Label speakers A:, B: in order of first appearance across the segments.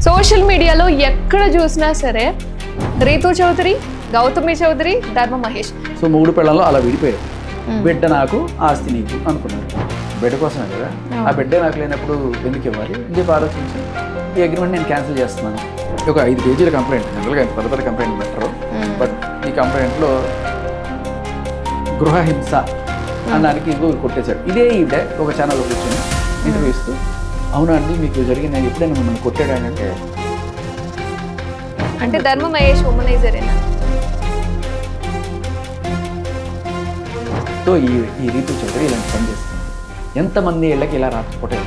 A: Social మీడియాలో ఎక్కడ చూసినా సరే రీతూ చౌదరి, గౌతమి చౌదరి, ధర్మ మహేష్.
B: సో మూడు పిల్లలు అలా విడిపోయారు. బిడ్డ నాకు ఆస్తి నీకు అనుకున్నారు. బిడ్డ కోసమే కదా, ఆ బిడ్డే నాకు లేనప్పుడు ఎందుకు ఇవ్వాలి అని చెప్పి ఆలోచించి ఈ అగ్రిమెంట్ నేను క్యాన్సిల్ చేస్తున్నాను. ఒక 5 పేజీల కంప్లైంట్, జనరల్గా పెద్ద పెద్ద కంప్లైంట్ పెట్టరు, బట్ ఈ కంప్లైంట్లో గృహహింస అన్నానికి ఇదిగో కొట్టేశాడు. ఇదే ఈవిడ ఒక ఛానల్లో కూర్చొని ఇంటర్వ్యూ ఇస్తూ, అవునా అండి మీకు జరిగింది ఎప్పుడైనా మిమ్మల్ని కొట్టాడంటే,
A: అంటే ధర్మ మహేష్ ఉమనైజరేనా?
B: సో ఈ రీతూ చౌదరి ఇలాంటి పని చేస్తుంది. ఎంతమంది ఇళ్ళకి ఇలా రాకపోతే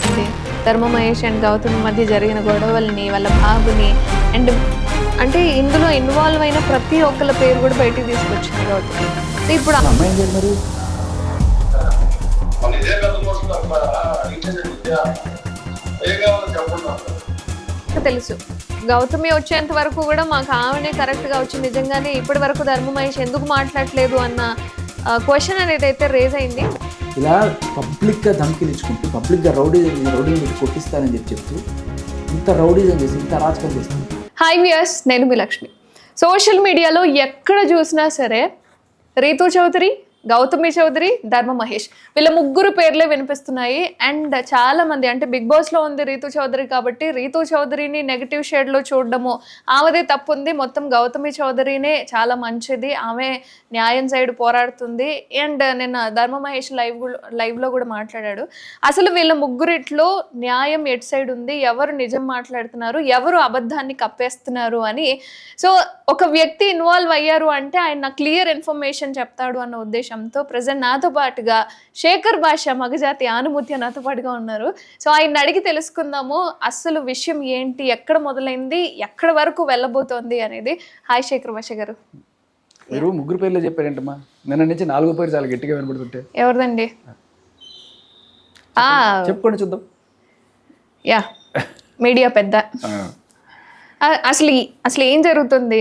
A: అంటే ధర్మ మహేష్ అండ్ గౌతమి మధ్య జరిగిన గొడవల్ని, వాళ్ళ బాబుని, అండ్ అంటే ఇందులో ఇన్వాల్వ్ అయిన ప్రతి ఒక్కళ్ళ పేరు కూడా బయటికి తీసుకొచ్చింది గౌతమి. ఇప్పుడు
B: అమ్మాయి ఏం చేయాలి మరి?
A: తెలుసు గౌతమి వచ్చేంత వరకు కూడా మాకు ఆమెనే కరెక్ట్గా వచ్చి నిజంగానే ఇప్పటి వరకు ధర్మ మహేష్ ఎందుకు మాట్లాడలేదు అన్న క్వశ్చన్ అనేది అయితే రేజ్ అయింది.
B: ఇలా పబ్లిక్గా ధమ్కిలు ఇచ్చుకుంటూ పబ్లిక్గా రౌడీని పెట్టి కొట్టిస్తానని చెప్తూ ఇంత రౌడీజం చేసి ఇంత అరాచకం చేస్తుంది.
A: హాయ్ వ్యూయర్స్, నేను మీ లక్ష్మి. సోషల్ మీడియాలో ఎక్కడ చూసినా సరే రీతూ చౌదరి, గౌతమి చౌదరి, ధర్మ మహేష్ వీళ్ళ ముగ్గురు పేర్లే వినిపిస్తున్నాయి. అండ్ చాలా మంది అంటే బిగ్ బాస్లో ఉంది రీతూ చౌదరి కాబట్టి రీతూ చౌదరిని నెగిటివ్ షేడ్లో చూడడము, ఆమెదే తప్పు ఉంది, మొత్తం గౌతమి చౌదరినే చాలా మంచిది, ఆమె న్యాయం సైడ్ పోరాడుతుంది. అండ్ నిన్న ధర్మ మహేష్ లైవ్లో కూడా మాట్లాడాడు. అసలు వీళ్ళ ముగ్గురిట్లో న్యాయం ఎటు సైడ్ ఉంది, ఎవరు నిజం మాట్లాడుతున్నారు, ఎవరు అబద్ధాన్ని కప్పేస్తున్నారు అని. సో ఒక వ్యక్తి ఇన్వాల్వ్ అయ్యారు అంటే ఆయన క్లియర్ ఇన్ఫర్మేషన్ చెప్తాడు అన్న ఉద్దేశంతో ప్రజెంట్ నాతో పాటుగా శేఖర్ భాష మగజాతి ఆనుమూత్య నాతో పాటుగా ఉన్నారు. సో ఆయన అడిగి తెలుసుకుందాము అసలు విషయం ఏంటి, ఎక్కడ మొదలైంది, ఎక్కడ వరకు వెళ్ళబోతోంది అనేది. హాయ్ శేఖర్ భాష గారు.
B: మీరు ముగ్గురు పేర్లే చెప్పారేంటమ్మా? నిన్న నుంచి 4వ పేరు చాలా గట్టిగా వినపడుతుంటే
A: ఎవరిదండి?
B: చెప్పుకోండి చూద్దాం.
A: యా, మీడియా పెద్ద. అసలు ఏం జరుగుతుంది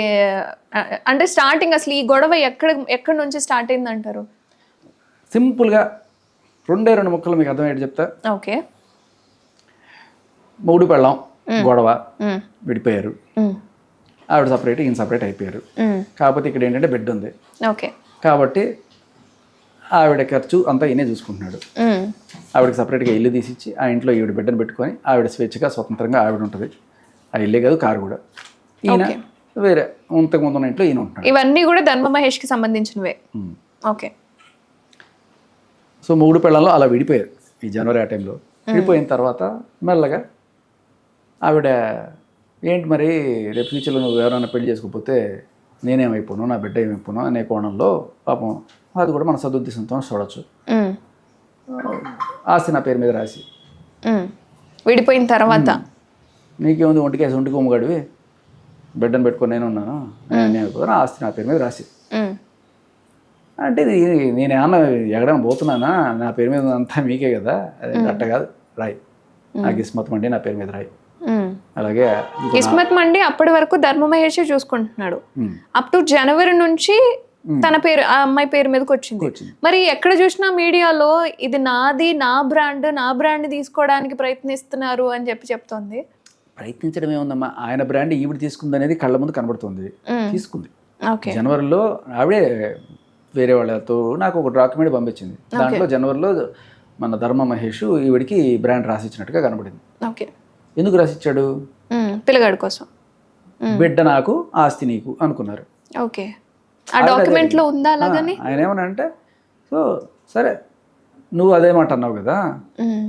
A: అంటే స్టార్టింగ్ అసలు ఈ గొడవ ఎక్కడి నుంచి స్టార్ట్ అయింది అంటారు?
B: సింపుల్గా 2 ముక్కలు మీకు అర్థమయ్యేది చెప్తా.
A: ఓకే.
B: మూడు పెళ్ళాం గొడవ, విడిపోయారు. ఆవిడ సపరేట్, ఈయన సపరేట్ అయిపోయారు. కాకపోతే ఇక్కడ ఏంటంటే బెడ్ ఉంది.
A: ఓకే.
B: కాబట్టి ఆవిడ ఖర్చు అంతా ఈయనే చూసుకుంటున్నాడు. ఆవిడకి సపరేట్గా ఇల్లు తీసిచ్చి ఆ ఇంట్లో ఈవిడ బిడ్డను పెట్టుకొని ఆవిడ స్వేచ్ఛగా స్వతంత్రంగా ఆవిడ ఉంటుంది. ఆ ఇల్లే కాదు, కారు కూడా. ఈయన వేరే ఇంతకు ముందు ఉన్న ఇంట్లో ఈయన ఉంటున్నాడు.
A: ఇవన్నీ కూడా ధర్మ మహేష్కి సంబంధించినవే. ఓకే.
B: సో మూడు పెళ్ళంలో అలా విడిపోయారు ఈ జనవరి ఆ టైంలో. విడిపోయిన తర్వాత మెల్లగా ఆవిడ ఏంటి మరి రేపు ఫ్యూచర్లో నువ్వు ఎవరైనా పెళ్లి చేసుకోకపోతే నేనేమైపోను, నా బిడ్డ ఏమైపోను అనే కోణంలో పాపం అది కూడా మన సదుద్దేశంతో చూడవచ్చు. ఆస్తి నా పేరు మీద రాసి
A: విడిపోయిన తర్వాత
B: నీకేముంది, ఒంటికేసి ఒంటికి ఉమ్మగడివి, బిడ్డను పెట్టుకొని నేను ఉన్నాను, నేను ఆస్తి నా పేరు మీద రాసి అంటే నేను ఏమన్నా ఎక్కడైనా పోతున్నానా, నా పేరు మీద అంతా మీకే కదా, అదే అట్ట కాదు, రాయి నాకు ఇస్మత్ మండి నా పేరు మీద రాయి. అలాగే
A: ఇస్మత్ మండి అప్పటి వరకు ధర్మ మహేష్ చూసుకుంటున్నాడు. అప్ టు జనవరి నుంచి తన పేరు ఆ అమ్మాయి పేరు మీదకి వచ్చింది. మరి ఎక్కడ చూసినా మీడియాలో ఇది నాది, నా బ్రాండ్ తీసుకోవడానికి ప్రయత్నిస్తున్నారు అని చెప్తోంది.
B: ప్రయత్నించడం ఏముందమ్మా, ఆయన బ్రాండ్ ఈవిడ తీసుకుంది అనేది కళ్ళ ముందు కనబడుతుంది. తీసుకుంది జనవరిలో. ఆవిడే వేరే వాళ్ళతో నాకు ఒక డాక్యుమెంట్ పంపించింది. దాంట్లో జనవరిలో మన ధర్మ మహేష్ ఈవిడికి బ్రాండ్ రాసిచ్చినట్టుగా కనబడింది.
A: ఓకే.
B: ఎందుకు రాసిచ్చాడు?
A: పిల్లగాడి కోసం.
B: బిడ్డ నాకు ఆస్తి నీకు అనుకున్నారు.
A: ఓకే. ఆ డాక్యుమెంట్ లో ఉందా అలాగని?
B: ఆయన ఏమన్నా అంటే, సో సరే నువ్వు అదే మాట అన్నావు కదా,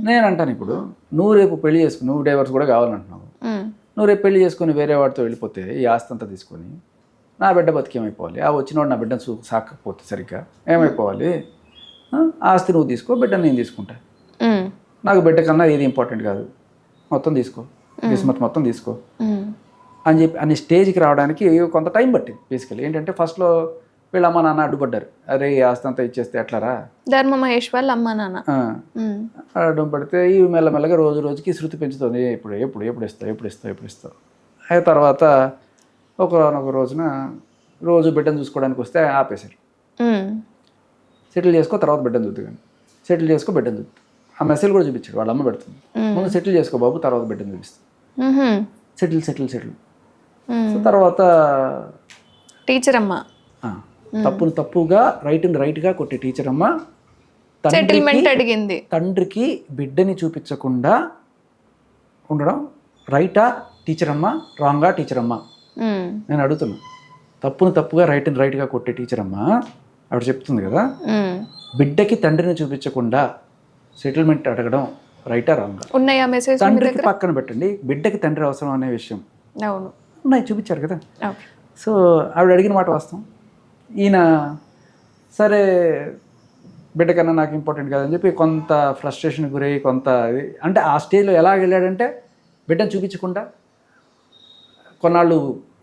B: నేను అంటాను ఇప్పుడు నువ్వు రేపు పెళ్లి చేసుకుని, నువ్వు డైవర్స్ కూడా కావాలంటున్నావు, నువ్వు రేపు పెళ్లి చేసుకుని వేరే వాడితో వెళ్ళిపోతే ఈ ఆస్తి అంతా తీసుకొని నా బిడ్డ బతికేమైపోవాలి? ఆ వచ్చినవాడు నా బిడ్డను సాకపోతే సరిగ్గా ఏమైపోవాలి? ఆస్తి నువ్వు తీసుకో, బిడ్డను నేను తీసుకుంటా, నాకు బిడ్డ కన్నా ఏది ఇంపార్టెంట్ కాదు, మొత్తం తీసుకో, కిస్మత్ మొత్తం తీసుకో అని చెప్పి అన్ని స్టేజ్కి రావడానికి కొంత టైం పట్టింది. బేసికలీ ఏంటంటే ఫస్ట్లో వీళ్ళ అమ్మ నాన్న అడ్డుపడ్డారు. అరే ఈ ఆస్తి అంతా ఇచ్చేస్తే ఎట్లారా,
A: ధర్మ మహేష్ వాళ్ళ అమ్మ నాన్న
B: అడ్డం పడితే ఈ మెల్లమెల్లగా రోజుకి శృతి పెంచుతుంది. ఎప్పుడు ఇస్తావు. ఆ తర్వాత ఒక రోజున రోజు బిడ్డను చూసుకోవడానికి వస్తే ఆపేశారు. సెటిల్ చేసుకో, తర్వాత బిడ్డను చూద్దు, కానీ సెటిల్ చేసుకో, బిడ్డను చూద్దు. ఆ మెసేజ్ కూడా చూపించాడు. వాళ్ళ అమ్మ పెడుతుంది, ముందు సెటిల్ చేసుకో బాబు, తర్వాత బిడ్డను చూపిస్తాను. సెటిల్ సో తర్వాత
A: టీచర్ అమ్మ
B: ఆ, తప్పును తప్పుగా రైట్గా కొట్టే టీచర్ అమ్మ
A: సెటిల్మెంట్ అడిగింది.
B: తండ్రికి బిడ్డని చూపించకుండా ఉండడం రైటా టీచర్ అమ్మ, రాంగా టీచర్ అమ్మ? నేను అడుగుతున్నా. తప్పును తప్పుగా రైట్గా కొట్టే టీచర్ అమ్మ ఆవిడ చెప్తుంది కదా, బిడ్డకి తండ్రిని చూపించకుండా సెటిల్మెంట్ అడగడం రైటా, రాంగా?
A: ఉన్నాయా మెసేజ్?
B: తండ్రికి పక్కన పెట్టండి, బిడ్డకి తండ్రి అవసరం అనే విషయం
A: అవును
B: ఉన్నాయి, చూపించారు కదా. సో ఆవిడ అడిగిన మాట వాస్తవం. ఈయన సరే బిడ్డ కన్నా నాకు ఇంపార్టెంట్ కదని చెప్పి కొంత ఫ్రస్ట్రేషన్ గురై కొంత అంటే ఆ స్టేజ్లో ఎలా వెళ్ళాడంటే బిడ్డను చూపించకుండా కొన్నాళ్ళు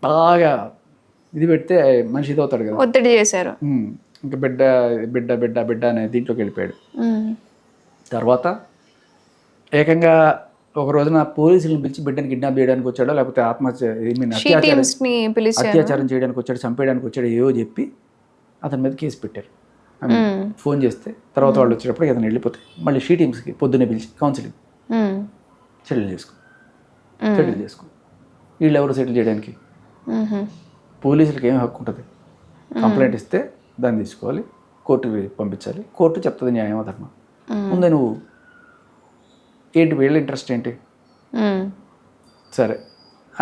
B: బాగా ఇది పెడితే మనిషి ఇది అవుతాడు కదా,
A: ఒత్తిడి చేశారు.
B: ఇంకా బిడ్డ బిడ్డ బిడ్డ బిడ్డ అనే దీంట్లోకి వెళ్ళిపోయాడు. తర్వాత ఏకంగా ఒక రోజున పోలీసులను పిలిచి బిడ్డను కిడ్నాప్ చేయడానికి వచ్చాడో లేకపోతే అత్యాచారం చేయడానికి వచ్చాడు, చంపేయడానికి వచ్చాడు, ఏవో చెప్పి అతని మీద కేసు పెట్టారు. ఫోన్ చేస్తే తర్వాత వాళ్ళు వచ్చేటప్పుడు అతను వెళ్ళిపోతే మళ్ళీ షీ టీమ్స్కి పొద్దున్నే పిలిచి కౌన్సిలింగ్, సెటిల్ చేసుకో. వీళ్ళు ఎవరు సెటిల్ చేయడానికి? పోలీసులకి ఏం హక్కు ఉంటుంది? కంప్లైంట్ ఇస్తే దాన్ని తీసుకోవాలి, కోర్టుకి పంపించాలి, కోర్టు చెప్తుంది న్యాయమో ధర్మం. ముందే నువ్వు ఏంటి, వీళ్ళ ఇంట్రెస్ట్ ఏంటి? సరే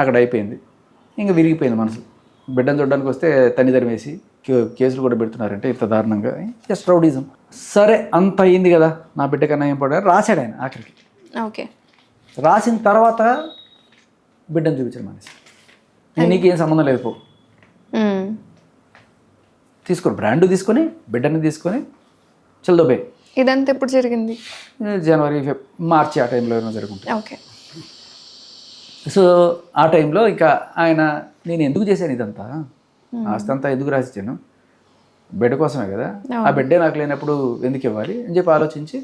B: అక్కడ అయిపోయింది, ఇంకా విరిగిపోయింది మనసు. బిడ్డను చూడడానికి వస్తే తల్లిదండ్రులు వేసి కేసులు కూడా పెడుతున్నారంటే ఇంత దారుణంగా, జస్ట్ రౌడీజం. సరే అంత అయింది కదా, నా బిడ్డ కన్నా ఏం పడ్డా రాశాడు ఆయన ఆఖరికి.
A: ఓకే,
B: రాసిన తర్వాత బిడ్డను చూపించాడు మనిషి, నీకేం సంబంధం లేదు పో, తీసుకొని బ్రాండ్ తీసుకొని బిడ్డని తీసుకొని చల్దోబే.
A: ఇదంతా ఎప్పుడు జరిగింది?
B: జనవరి మార్చి ఆ టైంలో ఏమైనా జరుగుతుంది.
A: ఓకే,
B: సో ఆ టైంలో ఇక ఆయన నేను ఎందుకు చేశాను ఇదంతా, ఆస్తి అంతా ఎందుకు రాసిచ్చాను, బిడ్డ కోసమే కదా, ఆ బిడ్డే నాకు లేనప్పుడు ఎందుకు ఇవ్వాలి అని చెప్పి ఆలోచించి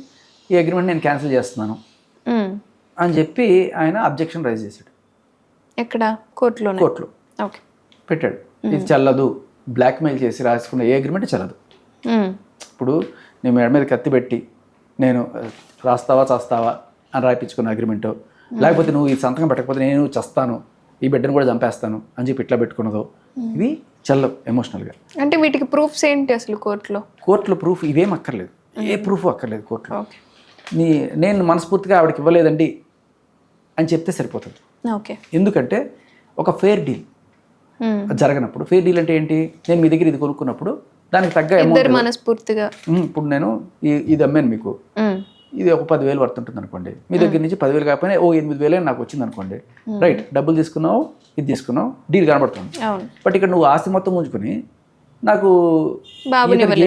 B: ఈ అగ్రిమెంట్ నేను క్యాన్సిల్ చేస్తున్నాను అని చెప్పి ఆయన అబ్జెక్షన్ రైజ్ చేశాడు.
A: ఎక్కడ? కోర్టులో ఓకే
B: పెట్టాడు. ఇది చెల్లదు, బ్లాక్మెయిల్ చేసి రాసుకున్న ఏ అగ్రిమెంట్ చెల్లదు. ఇప్పుడు నేను మేడ మీద కత్తి పెట్టి నేను రాస్తావా చేస్తావా అని రాయించుకున్న అగ్రిమెంటో, లేకపోతే నువ్వు ఈ సంతకం పెట్టకపోతే నేను చస్తాను, ఈ బిడ్డను కూడా చంపేస్తాను అని చెప్పి ఇట్లా పెట్టుకున్నదో, ఇవి చల్లవు ఎమోషనల్గా.
A: అంటే వీటికి ప్రూఫ్స్ ఏంటి అసలు కోర్టులో?
B: ప్రూఫ్ ఇవేం అక్కర్లేదు, ఏ ప్రూఫ్ అక్కర్లేదు కోర్టులో. నేను మనస్ఫూర్తిగా ఆవిడకి ఇవ్వలేదండి అని చెప్తే సరిపోతుంది.
A: ఓకే,
B: ఎందుకంటే ఒక ఫెయిర్ డీల్ జరగనప్పుడు, ఫెయిర్ డీల్ అంటే ఏంటి, నేను మీ దగ్గర ఇది కొనుక్కున్నప్పుడు దానికి తగ్గ అమౌంట్
A: మనస్ఫూర్తిగా,
B: ఇప్పుడు నేను ఇది అమ్మాను మీకు, ఇది ఒక 10,000 వర్త్ ఉంటుంది అనుకోండి, మీ దగ్గర నుంచి 10,000 కాకపోయినా 8,000 నాకు వచ్చింది అనుకోండి, రైట్, డబ్బులు తీసుకున్నావు, ఇది తీసుకున్నావు, డీల్ కనబడుతుంది. బట్ ఇక్కడ నువ్వు ఆస్తి మొత్తం ఉంచుకొని నాకు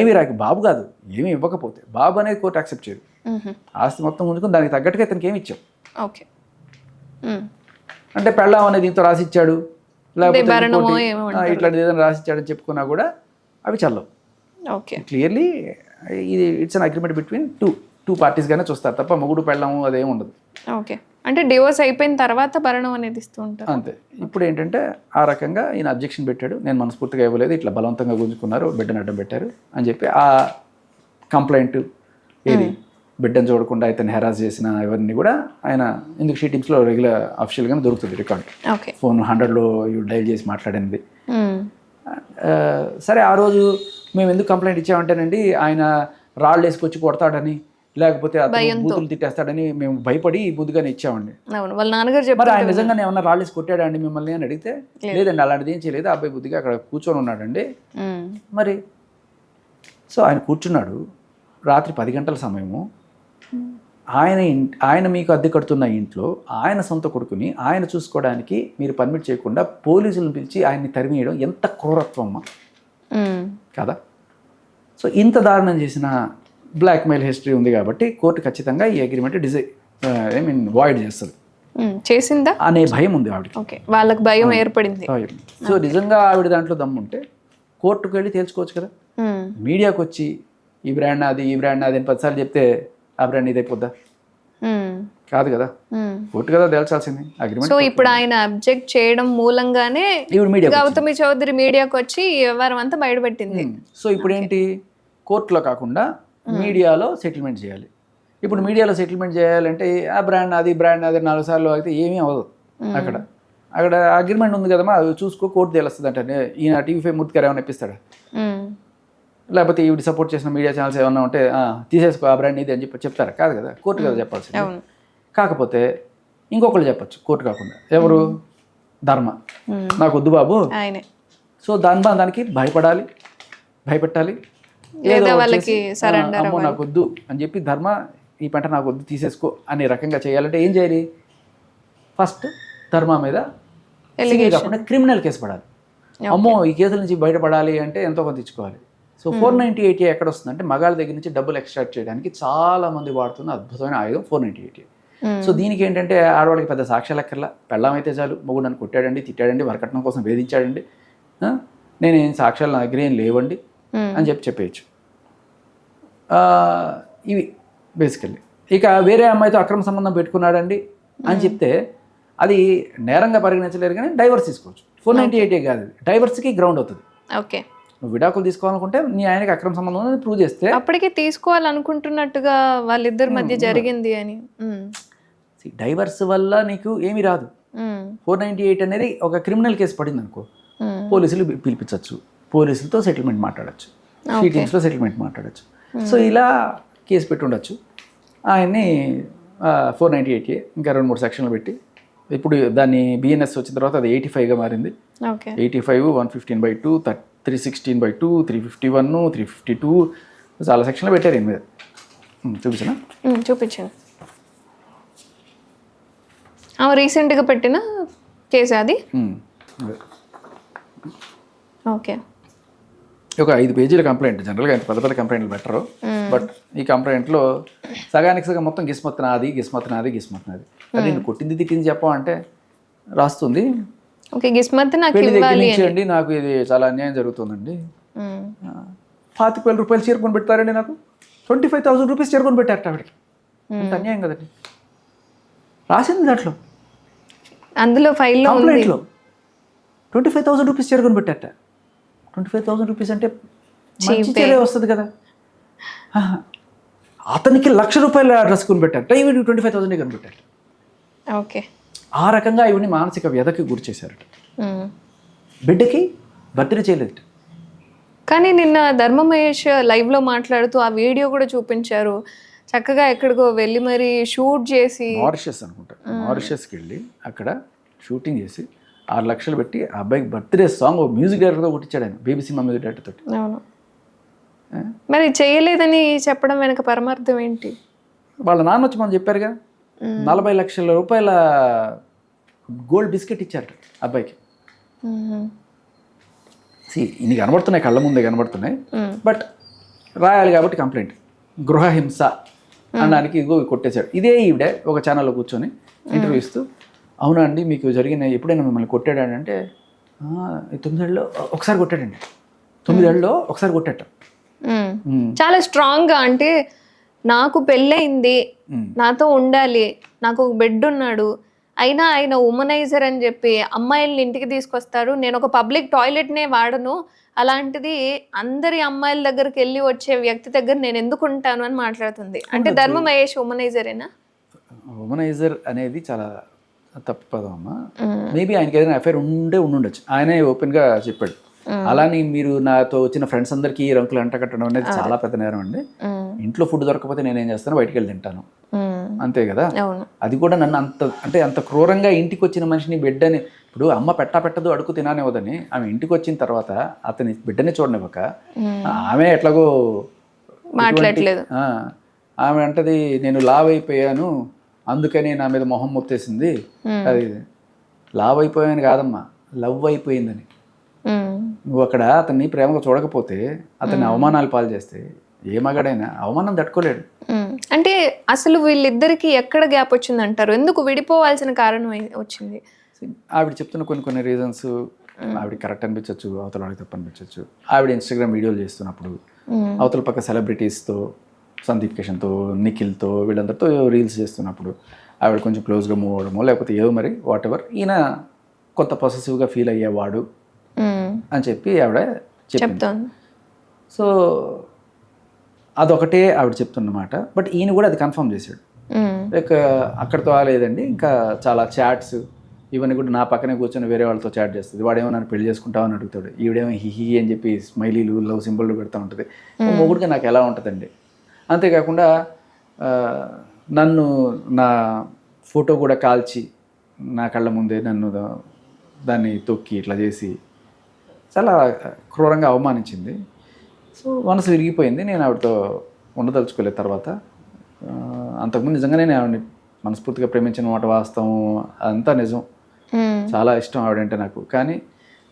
B: ఏమి రాకి, బాబు కాదు ఏమి ఇవ్వకపోతే, బాబు అనేది కోర్టు యాక్సెప్ట్ చేయదు. ఆస్తి మొత్తం ఉంచుకొని దానికి తగ్గట్టుగా ఇతనికి ఏమి ఇచ్చావు.
A: ఓకే,
B: అంటే పెళ్ళాం అనేది దీంతో రాసిచ్చాడు, లేకపోతే ఇట్లాంటిది ఏదైనా రాసిచ్చాడని చెప్పుకున్నా కూడా అవి చల్లవు.
A: ఓకే,
B: క్లియర్లీ ఇది it's an agreement between two పార్టీస్గానే చూస్తారు తప్ప మొగుడు పెళ్ళాము అదేం ఉండదు.
A: ఓకే, అంటే డివోర్స్ అయిపోయిన తర్వాత భరణం అనేది ఇస్తూ ఉంటారు
B: అంతే. ఇప్పుడు ఏంటంటే ఆ రకంగా ఈయన అబ్జెక్షన్ పెట్టాడు, నేను మనస్ఫూర్తిగా ఇవ్వలేదు, ఇట్లా బలవంతంగా గుంజుకున్నారు, బిడ్డను అడ్డం పెట్టారు అని చెప్పి ఆ కంప్లైంట్ ఏది బిడ్డను చూడకుండా ఇతను హెరాస్ చేసిన ఎవరిని కూడా ఆయన ఎందుకు షీ టీమ్స్లో రెగ్యులర్ అఫీషియల్గానే దొరుకుతుంది రికార్డ్. ఫోన్ 100లో డైల్ చేసి మాట్లాడింది. సరే ఆ రోజు మేము ఎందుకు కంప్లైంట్ ఇచ్చామంటేనండి, ఆయన రాళ్ళు వేసుకొచ్చి కొడతాడని లేకపోతే బూతులు తిట్టేస్తాడని మేము భయపడి బుద్ధిగానే ఇచ్చామండి.
A: వాళ్ళ నాన్నగారు చెప్పారు.
B: మరి ఆయన నిజంగానే ఏమన్నా రాళ్ళు వేసి కొట్టాడా అండి మిమ్మల్ని అని అడిగితే లేదండి అలాంటిది ఏం చేయలేదు, అబ్బాయి బుద్ధిగా అక్కడ కూర్చొని ఉన్నాడండి. మరి సో ఆయన కూర్చున్నాడు, రాత్రి 10 గంటల సమయము, ఆయన మీకు అద్దె కడుతున్న ఇంట్లో ఆయన సొంత కొడుకుని ఆయన చూసుకోవడానికి మీరు పర్మిట్ చేయకుండా పోలీసులను పిలిచి ఆయన్ని తరిమేయడం ఎంత క్రూరత్వం కదా. సో ఇంత దారుణం చేసిన బ్లాక్మెయిల్ హిస్టరీ ఉంది కాబట్టి కోర్టు ఖచ్చితంగా ఈ అగ్రిమెంట్ వాయిడ్ చేస్తుంది.
A: చేసిందా
B: అనే భయం ఉంది ఆవిడకి,
A: వాళ్ళకి భయం ఏర్పడింది.
B: సో నిజంగా ఆవిడ దాంట్లో దమ్ముంటే కోర్టుకు వెళ్ళి తేల్చుకోవచ్చు కదా. మీడియాకి వచ్చి ఈ బ్రాండ్ నాది ఈ బ్రాండ్ నాది అని 10 సార్లు చెప్తే ఆ బ్రాండ్ ఇదైపోద్దా? కాదు కదా, కోర్టు కదా తేల్చాల్సింది అగ్రిమెంట్.
A: సో ఇప్పుడు ఆయన అబ్జెక్ట్ చేయడం మూలంగానే గౌతమి చౌదరి మీడియాకి వచ్చి వ్యవహారం అంతా బయటపెట్టింది.
B: సో ఇప్పుడు ఏంటి, కోర్టులో కాకుండా మీడియాలో సెటిల్మెంట్ చేయాలి. ఇప్పుడు మీడియాలో సెటిల్మెంట్ చేయాలంటే ఆ బ్రాండ్ అది 4 సార్లు అయితే ఏమీ అవ్వదు. అక్కడ అక్కడ అగ్రిమెంట్ ఉంది కదమ్మా, అది చూసుకో, కోర్టు తెలుస్తుంది అంటే ఈయన టీవీ5 మూర్తి గారు ఏమైనా ఇప్పిస్తాడా? లేకపోతే ఈవిడ సపోర్ట్ చేసిన మీడియా ఛానల్స్ ఏమన్నా ఉంటే తీసేసుకో ఆ బ్రాండ్ ఇది అని చెప్పి చెప్తారా? కాదు కదా, కోర్టు కదా చెప్పాల్సింది. కాకపోతే ఇంకొకళ్ళు చెప్పచ్చు కోర్టు కాకుండా, ఎవరు? ధర్మ, నాకు వద్దు బాబు. సో దానికి భయపెట్టాలి, అమ్మో నాకు వద్దు అని చెప్పి ధర్మ ఈ పంట నాకు వద్దు తీసేసుకో అనే రకంగా చేయాలంటే ఏం చేయాలి? ఫస్ట్ ధర్మ మీద కాకుండా క్రిమినల్ కేసు పడాలి. అమ్మో ఈ కేసుల నుంచి బయటపడాలి అంటే ఎంతో కొంత ఇచ్చుకోవాలి. సో 498A ఎక్కడ వస్తుందంటే మగాళ్ళ దగ్గర నుంచి డబ్బులు ఎక్స్ట్రాక్ట్ చేయడానికి చాలా మంది వాడుతున్న అద్భుతమైన ఆయుధం 498A. సో దీనికి ఏంటంటే ఆడవాళ్ళకి పెద్ద సాక్ష్యాలు అక్కర్లా, పెళ్ళాం అయితే చాలు, మొగుడు నన్ను కొట్టాడండి, తిట్టాడండి, వరకట్నం కోసం వేధించాడండి, నేనేం సాక్ష్యాలు నా దగ్గర ఏం లేవండి అని చెప్పేయచ్చు. ఇవి బేసికల్లీ. ఇక వేరే అమ్మాయితో అక్రమ సంబంధం పెట్టుకున్నాడండి అని చెప్తే అది నేరంగా పరిగణించలేరు, కానీ డైవర్స్ తీసుకోవచ్చు. 498A కాదు, డైవర్స్కి గ్రౌండ్ అవుతుంది.
A: ఓకే,
B: నువ్వు విడాకులు తీసుకోవాలనుకుంటే నీ ఆయనకి అక్రమ సంబంధం అనేది ప్రూవ్ చేస్తే
A: అప్పటికే తీసుకోవాలనుకుంటున్నట్టుగా వాళ్ళిద్దరి మధ్య జరిగింది అని.
B: డైవర్స్ వల్ల నీకు ఏమీ రాదు. 498 అనేది ఒక క్రిమినల్ కేసు పడింది అనుకో, పోలీసులు పిలిపించవచ్చు, పోలీసులతో సెటిల్మెంట్ మాట్లాడచ్చు, షీటింగ్స్లో సెటిల్మెంట్ మాట్లాడచ్చు. సో ఇలా కేసు పెట్టి ఉండొచ్చు. ఆయన్ని 498A ఇంకా 2-3 సెక్షన్లు పెట్టి, ఇప్పుడు దాన్ని బిఎన్ఎస్ వచ్చిన తర్వాత అది 85గా మారింది. 85, 115/2, 316/2, 351, 352 చాలా సెక్షన్లు పెట్టారు దీని మీద.
A: చూపించండి. రీసెంట్గా పెట్టిన కేసు అది. ఓకే,
B: ఒక 5 పేజీల కంప్లైంట్. జనరల్గా ఇంత పెద్ద పెద్ద కంప్లైంట్లు పెట్టరు, బట్ ఈ కంప్లైంట్లో సగానికి సగం మొత్తం గిస్మత్ నాది. అది నేను కొట్టింది తిట్టింది చెప్పమంటే రాస్తుంది. పెళ్లి దగ్గర నుంచి అండి నాకు ఇది చాలా అన్యాయం జరుగుతుందండి, 25,000 రూపాయలు చేరుకొని పెడతారండి, నాకు 25,000 రూపీస్ చేరుకొని పెట్టారట ఆవిడకి. అంత అన్యాయం కదండి. రాసింది దాంట్లో,
A: అందులో ఫైల్లో
B: కంప్లైంట్లో 25,000 రూపీస్ చేరుకొని పెట్టారట. 25,000 రూపీస్ అంటే మంచి చీరే వస్తుంది కదా. అతనికి 1,00,000 రూపాయల డ్రెస్ కొని పెట్టారట, ఈవిడికి 25,000 కొని పెట్టారట.
A: ఓకే,
B: ఆ రకంగా ఈవిని మానసిక వ్యధకి గురి చేశారట. బిడ్డకి బర్త్డే చేయలేదు.
A: కానీ నిన్న ధర్మ మహేష్ లైవ్లో మాట్లాడుతూ ఆ వీడియో కూడా చూపించారు. చక్కగా ఎక్కడికో వెళ్ళి మరి షూట్ చేసి,
B: మారిషస్ అనుకుంటా, మారిషస్కి వెళ్ళి అక్కడ షూటింగ్ చేసి 6 లక్షలు పెట్టి ఆ అబ్బాయికి బర్త్డే సాంగ్ మ్యూజిక్ డైరెక్టర్తో కొట్టించాడు ఆయన, బేబీ సినిమా మ్యూజిక్ డైరెక్టర్ తోటి.
A: అవును, మరి చేయలేదని చెప్పడం వెనక పరమార్థం ఏంటి?
B: వాళ్ళ నాన్న వచ్చి మనం చెప్పారుగా, 40 లక్షల రూపాయల గోల్డ్ బిస్కెట్ ఇచ్చారట అబ్బాయికి. ఇన్ని కనబడుతున్నాయి, కళ్ళ ముందే కనబడుతున్నాయి, బట్ రాయాలి కాబట్టి కంప్లైంట్. గృహహింస అనడానికి ఇదిగో కొట్టేశాడు. ఇదే ఈవిడ ఒక ఛానల్లో కూర్చొని ఇంటర్వ్యూ ఇస్తూ, అవునా అండి మీకు జరిగిన ఎప్పుడైనా మిమ్మల్ని కొట్టాడండి అంటే, 9 ఏళ్ళలో ఒకసారి కొట్టాడండి, 9 ఏళ్ళలో ఒకసారి కొట్టాట.
A: చాలా స్ట్రాంగ్గా, అంటే నాకు పెళ్ళయింది, నాతో ఉండాలి, నాకు ఒక బెడ్ ఉన్నాడు, అయినా ఆయన ఉమనైజర్ అని చెప్పి అమ్మాయిల్ని ఇంటికి తీసుకొస్తారు, నేను ఒక పబ్లిక్ టాయిలెట్నే వాడను, అలాంటిది అందరి అమ్మాయిల దగ్గరికి వెళ్ళి వచ్చే వ్యక్తి దగ్గర నేను ఎందుకు ఉంటాను అని మాట్లాడుతుంది. అంటే ధర్మ మహేష్ ఉమనైజరేనా?
B: ఉమనైజర్ అనేది చాలా తప్పు పదం అమ్మా. మేబీ ఆయనకి ఏదైనా అఫైర్ ఉండుండొచ్చు, ఆయనే ఓపెన్గా చెప్పాడు. అలానే మీరు నాతో వచ్చిన ఫ్రెండ్స్ అందరికీ రంకులు అంట కట్టడం అనేది చాలా పెద్ద నేరం అండి. ఇంట్లో ఫుడ్ దొరకకపోతే నేనేం చేస్తాను, బయటికి వెళ్ళి తింటాను, అంతే కదా. అది కూడా నన్ను అంత క్రూరంగా ఇంటికి వచ్చిన మనిషిని బిడ్డని, ఇప్పుడు అమ్మ పెట్టదు అడుగు తిననివ్వదని ఆమె ఇంటికి వచ్చిన తర్వాత అతని బిడ్డని చూడనివ్వక ఆమె ఎట్లాగో
A: మాట్లాడలేదు.
B: ఆమె అంటది నేను లావ్ అయిపోయాను అందుకని నా మీద మొహం మొత్తేసింది. అది లావ్ అయిపోయాను కాదమ్మా, లవ్ అయిపోయిందని. నువ్వు అక్కడ అతన్ని ప్రేమగా చూడకపోతే, అతన్ని అవమానాలు పాలు చేస్తే ఏ మగాడైనా అవమానం తట్టుకోలేడు.
A: అంటే అసలు వీళ్ళిద్దరికి ఎక్కడ గ్యాప్ వచ్చింది అంటారు? ఎందుకు విడిపోవాల్సిన కారణం వచ్చింది?
B: ఆవిడ చెప్తున్న కొన్ని రీజన్స్ ఆవిడ కరెక్ట్ అనిపించవచ్చు, అవతల వాళ్ళకి తప్పు అనిపించవచ్చు. ఆవిడ ఇన్స్టాగ్రామ్ వీడియోలు చేస్తున్నప్పుడు అవతల పక్క సెలబ్రిటీస్తో, సందీప్ కిషన్తో, నిఖిల్తో, వీళ్ళందరితో రీల్స్ చేస్తున్నప్పుడు ఆవిడ కొంచెం క్లోజ్గా మూవ్ అవ్వడమో లేకపోతే ఏదో మరి వాట్ ఎవర్, ఈయన కొంత పొసెసివ్గా ఫీల్ అయ్యేవాడు అని చెప్పి ఆవిడ చెప్తాను. సో అదొకటే ఆవిడ చెప్తున్నమాట. బట్ ఈయన కూడా అది కన్ఫర్మ్ చేశాడు. లైక్ అక్కడితో లేదండి, ఇంకా చాలా చాట్స్, ఇవన్నీ కూడా నా పక్కనే కూర్చొని వేరే వాళ్ళతో చాట్ చేస్తుంది. వాడేమో నన్ను పెళ్లి చేసుకుంటామని అడుగుతాడు, ఈవిడేమో హిహి అని చెప్పి స్మైలీలు లవ్ సింబల్ పెడతా ఉంటుంది. మొగుడిగా నాకు ఎలా ఉంటుందండి. అంతేకాకుండా నన్ను నా ఫోటో కూడా కాల్చి నా కళ్ళ ముందే నన్ను దాన్ని తొక్కి ఇట్లా చేసి చాలా క్రూరంగా అవమానించింది. సో మనసు విరిగిపోయింది. నేను ఆవిడతో ఉండదలుచుకోలేదు. తర్వాత అంతకుముందు నిజంగానే నేను ఆవిడని మనస్ఫూర్తిగా ప్రేమించిన మాట వాస్తవం, అదంతా నిజం. చాలా ఇష్టం ఆవిడంటే నాకు. కానీ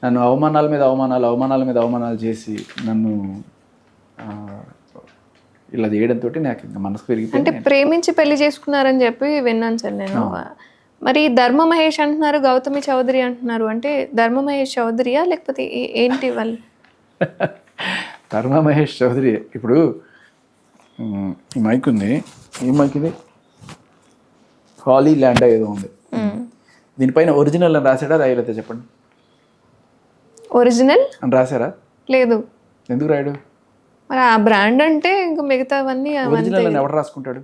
B: నన్ను అవమానాల మీద అవమానాలు చేసి నన్ను ఇలా చేయడంతో నాకు ఇంకా మనసు విరిగిపోయింది.
A: అంటే ప్రేమించి పెళ్లి చేసుకున్నారని చెప్పి విన్నాను సార్ నేను. మరి ధర్మ మహేష్ అంటున్నారు, గౌతమి చౌదరి అంటున్నారు. అంటే ధర్మ మహేష్ చౌదరియా లేకపోతే ఏంటి వాళ్ళు?
B: ధర్మ మహేష్ చౌదరి. ఇప్పుడు ఈ మైక్ ఉంది, ఈ మైక్ ఇది హాలీ ల్యాండ్ ఏదో ఉంది, దీనిపైన ఒరిజినల్ అని రాశాడా రాయలేదా చెప్పండి?
A: ఒరిజినల్
B: అని రాశారా?
A: లేదు.
B: ఎందుకు రాయడు?
A: మరి ఆ బ్రాండ్ అంటే ఇంకా మిగతావన్నీ
B: ఒరిజినల్ అని ఎవరు రాసుకుంటాడు?